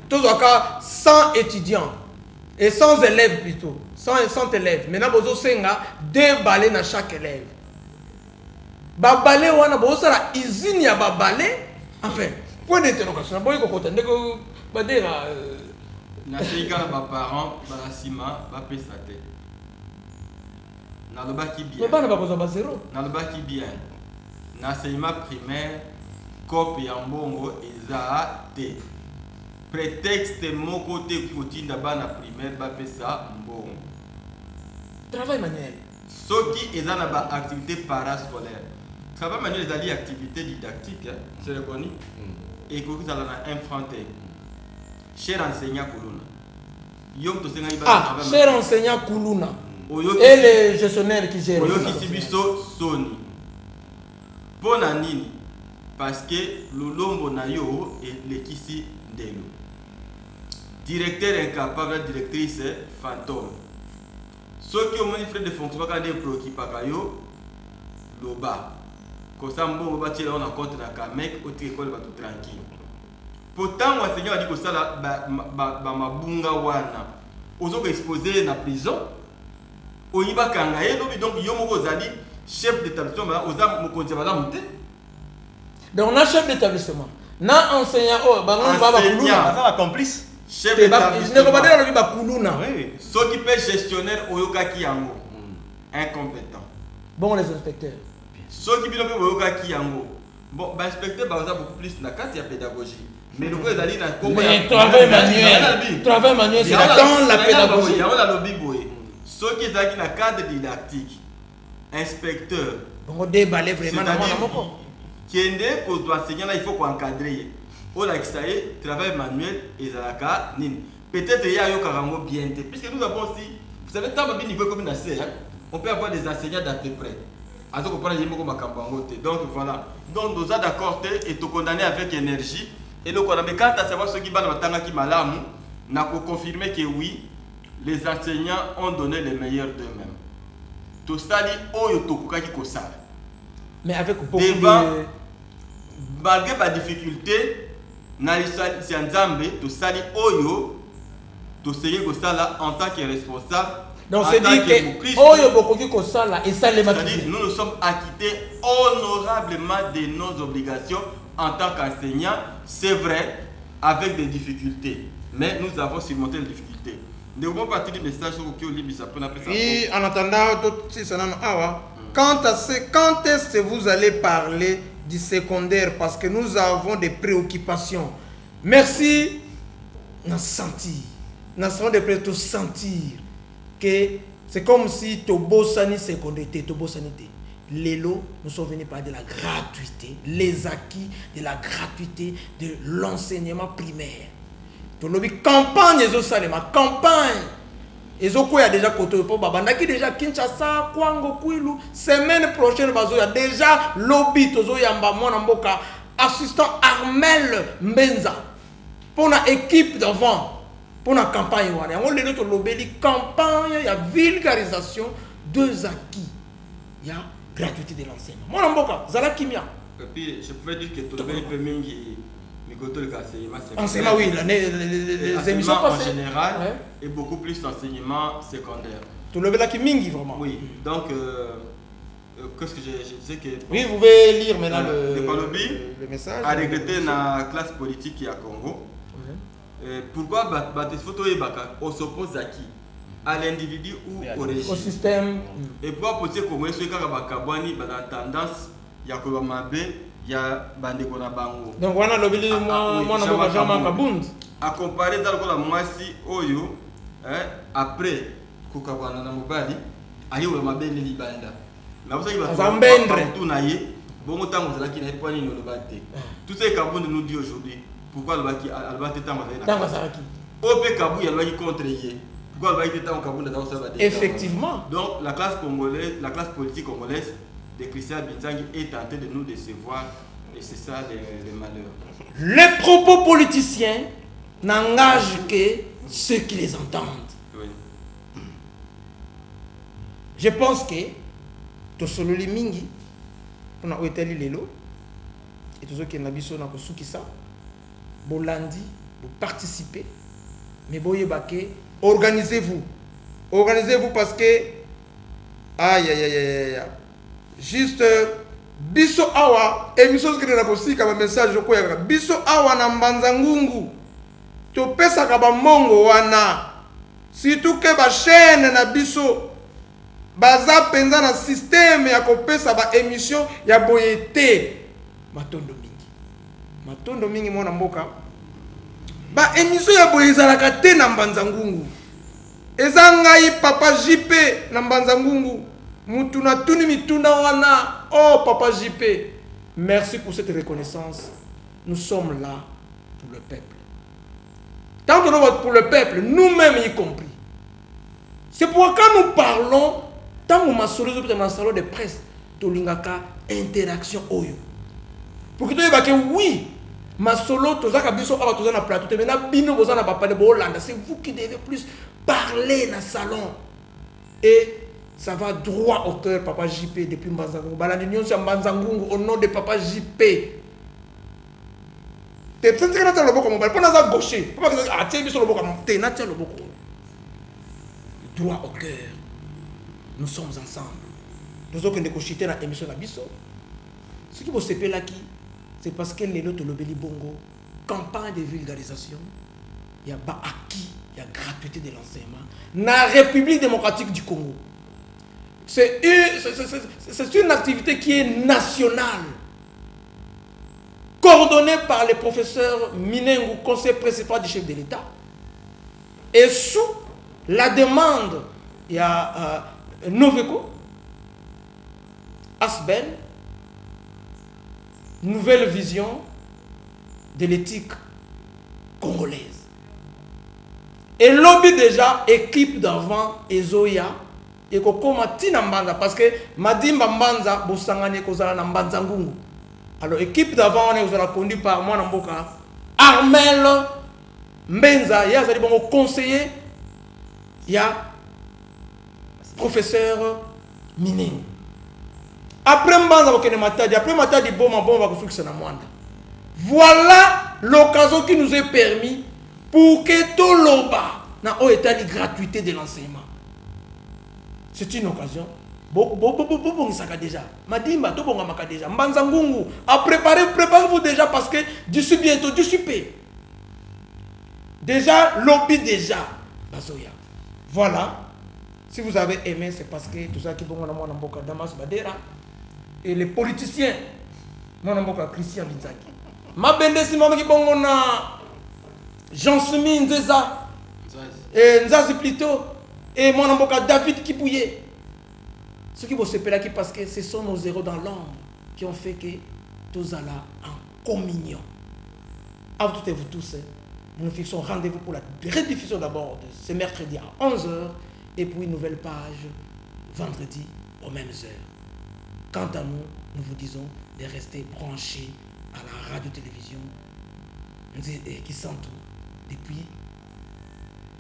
tous au cas 100 étudiants. Et 100 élèves plutôt. 100 élèves. Maintenant, vous avez 2 balais dans chaque élève. Babalé, vous avez une usine ya babalé. Enfin, point d'interrogation. Vous avez une usine. Nasika na parents, barasima, ba pesate. Na loba ki bien. Mais bana ba koza zéro. Na loba ki bien. Na enseignement primaire, copie ya mbongo eza te. Prétexte mon côté quotidien bana primaire ba pesa mbongo. Travail manuel. Ce qui est dans la activité parascolaire. Travail manuel est une activité didactique, c'est reconnu. Et que vous allez emprunter. Cher enseignant Koulouna. Ah, cher enseignant Koulouna. Et les gestionnaires qui gèrent. Sony. Pour Nanini. Parce que le lombo na yo est l'équipe d'Elo. Directeur incapable, directrice fantôme. Ceux qui ont mis frais de fonction, quand ils préoccupent à yo, loba. Comme ça, on va tirer en compte dans le mec, autre école va tout tranquille. Pourtant, l'enseignant a dit que ça, ma bunga wana. Aux autres exposés dans la prison, au y va kangaye, donc yomo zali chef d'établissement, aux âmes conservateurs. Donc, on a chef d'établissement. Na enseignant, oh, bah non, baba Koulouna. Ça va complice. Chef d'établissement. Ne pas dire le baba Koulouna. Oui. Ceux qui paient gestionnaire Oyoka Kiyango. Incompétent. Bon, les inspecteurs. Ceux qui paient Oyoka Kiyango. Bon, l'inspecteur va beaucoup plus dans la carte de pédagogie. Mais le président est dans le travail manuel. Travail manuel, c'est dans la pédagogie. Il y a un lobby. Ceux qui sont dans le cadre didactique. Inspecteur. On déballe vraiment dans mon corps. Kende ko doit enseigner là il faut qu'on encadrer. O la kisaye travail manuel et zalaka nini. Peut-être il y a yo karango bien puisque nous avons aussi vous savez tant bien niveau comme nasser on peut avoir des enseignants d'à peu près. Azo ko prendre yimo ko makambango te. Donc voilà. Donc nous a d'accord et te condamner avec énergie et donc on a mais quand à savoir ceux qui bana matanga ki malamu na ko confirmer que oui les enseignants ont donné le meilleur d'eux-mêmes. Tout ça li oyo tokuka ki ko sala. Mais avec beaucoup malgré la difficulté, c'est un Nzambe, tu sali oyo, tu sais que ça là en tant que responsable. Donc c'est dit que oyo bokoki ko sala et ça les c'est-à-dire nous nous sommes acquittés honorablement de nos obligations en tant qu'enseignants, c'est vrai, avec des difficultés. mais nous avons surmonté les difficultés. Ne pouvons pas tirer des messages qui ont libéré ça. Et en attendant, quand est-ce que vous allez parler du secondaire? Parce que nous avons des préoccupations. Merci. Nous avons des préoccupations. Sentir que c'est comme si tu bossani secondaire, tu bossani. Lélo, nous sommes venus parler de la gratuité, les acquis de la gratuité de l'enseignement primaire. Pour le campagne, campagne. Et il y a déjà côté pour Babandaki déjà Kinshasa, Kwango, Kwilu, semaine prochaine, il y a déjà lobby, Yamba, Mboka, assistant Armel Mbenza, pour une équipe d'avant, pour une campagne. On a le lobby, campagne, il y a vulgarisation, deux acquis. Il y a gratuité de l'enseignement. Moi, Mboka, Zala Kimia. Et puis, je pouvais dire que tout le monde enseignement, oui, les émissions en général et beaucoup plus d'enseignement secondaire. Tout le monde qui mingi vraiment. Oui, donc qu'est-ce que je disais que. Oui, vous pouvez lire maintenant le message. À regretter la classe politique qui est à Congo. Pourquoi on s'oppose à qui? À l'individu ou au régime? Au système. Et pourquoi pour dire que moi, je suis tendance, il y a il y a Bandeko na Bango. Donc voilà le billet moi Kabund. À comparer dans le Mwasi Oyo, après Kukabana na Mobali, ayo le mabene libanda. Na vous savez tout naie, bon temps vous qui n'est pas ni le batte. Tout ce que Kabund nous dit aujourd'hui, pourquoi le baki albate temps va Ope Kabu ya loi contre yé. Pourquoi le baki temps Kabund dans ça va. Effectivement. Donc la classe congolaise, la classe politique congolaise de Christian Binzangi est tenté de nous décevoir et c'est ça les malheurs. Les propos politiciens n'engagent que ceux qui les entendent. Oui. Je pense que to solo li mingi on a oteli lelo et tous ceux qui n'habitent na kosukisa bolandi vous participez mais boye baké organisez-vous parce que aïe aïe aïe juste biso awa émission qui na kosika ba message ko ya biso awa na mbanza ngungu to pesa ka ba mongo wana surtout que ba chaîne na biso baza penza na système ya ko pesa ba émission ya boyete matondo mingi mona mboka ba émission ya boyeza la kate na mbanza ngungu eza ngai papa JP na mbanza ngungu. Mutuna tuni mituna wana. Oh papa JP, merci pour cette reconnaissance. Nous sommes là pour le peuple. Tant que nous sommes pour le peuple, nous-mêmes y compris. C'est pourquoi quand nous parlons, tant que nous sommes dans le salon de presse, nous avons interaction. Pour que tu aies oui, ma solo, tu as un plateau, c'est vous qui devez plus parler dans le salon. Et ça va droit au cœur, Papa JP, depuis Mbanzangungu. Balandinion sur Mbanzangungu, au nom de Papa JP. Tu es peut-être que tu as le bon comme on a gaucher. Tu as le bon comme tu as le bon. Droit au cœur. Nous sommes ensemble. Nous avons des cochités dans l'émission de Bisso. Ce qui vous s'appelle là, c'est parce que les autres lobby bongo, campagne de vulgarisation, il y a acquis, il y a gratuité de l'enseignement. Dans la République démocratique du Congo. C'est une activité qui est nationale, coordonnée par le professeur Minengu, conseiller principal du chef de l'État, et sous la demande, il y a Noveco, Asben, nouvelle vision de l'éthique congolaise. Et lobby déjà, équipe d'avant, Ezoya, et kokoma tina mbanza parce que madimba mbanza bosangani kozala na mbanza ngungu. Alors équipe d'avant on est conduit par moi Mboka Armel Mbenza, il y a zali bongo conseiller, il y a professeur Minengu. Après mbanza kokene matadi, après matadi bomba bomba kusukisa na mwanda. Voilà l'occasion qui nous est permis pour que tout l'oba na o état de gratuité de l'enseignement. C'est une occasion. Déjà. Madimba, déjà. Mbanzangungu, préparez-vous déjà parce que d'ici bientôt, Déjà, lobby déjà. Bazoya. Voilà. Si vous avez aimé, c'est parce que tout ça qui est bon, Damas Badera et les politiciens, mon Christian Binzaki. Ma bende si mon qui bon, on a Jean-Semi Nzeza et Nzazi plutôt et mon David Kipouye. Ce qui vont se pélaquer parce que ce sont nos héros dans l'ombre qui ont fait que tous allons en communion. À toutes et vous tous, nous nous fixons rendez-vous pour la rediffusion d'abord de ce mercredi à 11h et puis une nouvelle page vendredi aux mêmes heures. Quant à nous, nous vous disons de rester branchés à la radio-télévision qui sent tout depuis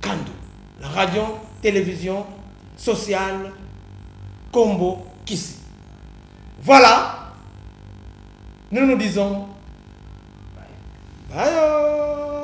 Kando. La radio-télévision sociale Combo Kissi. Voilà. Nous nous disons bye. Bye.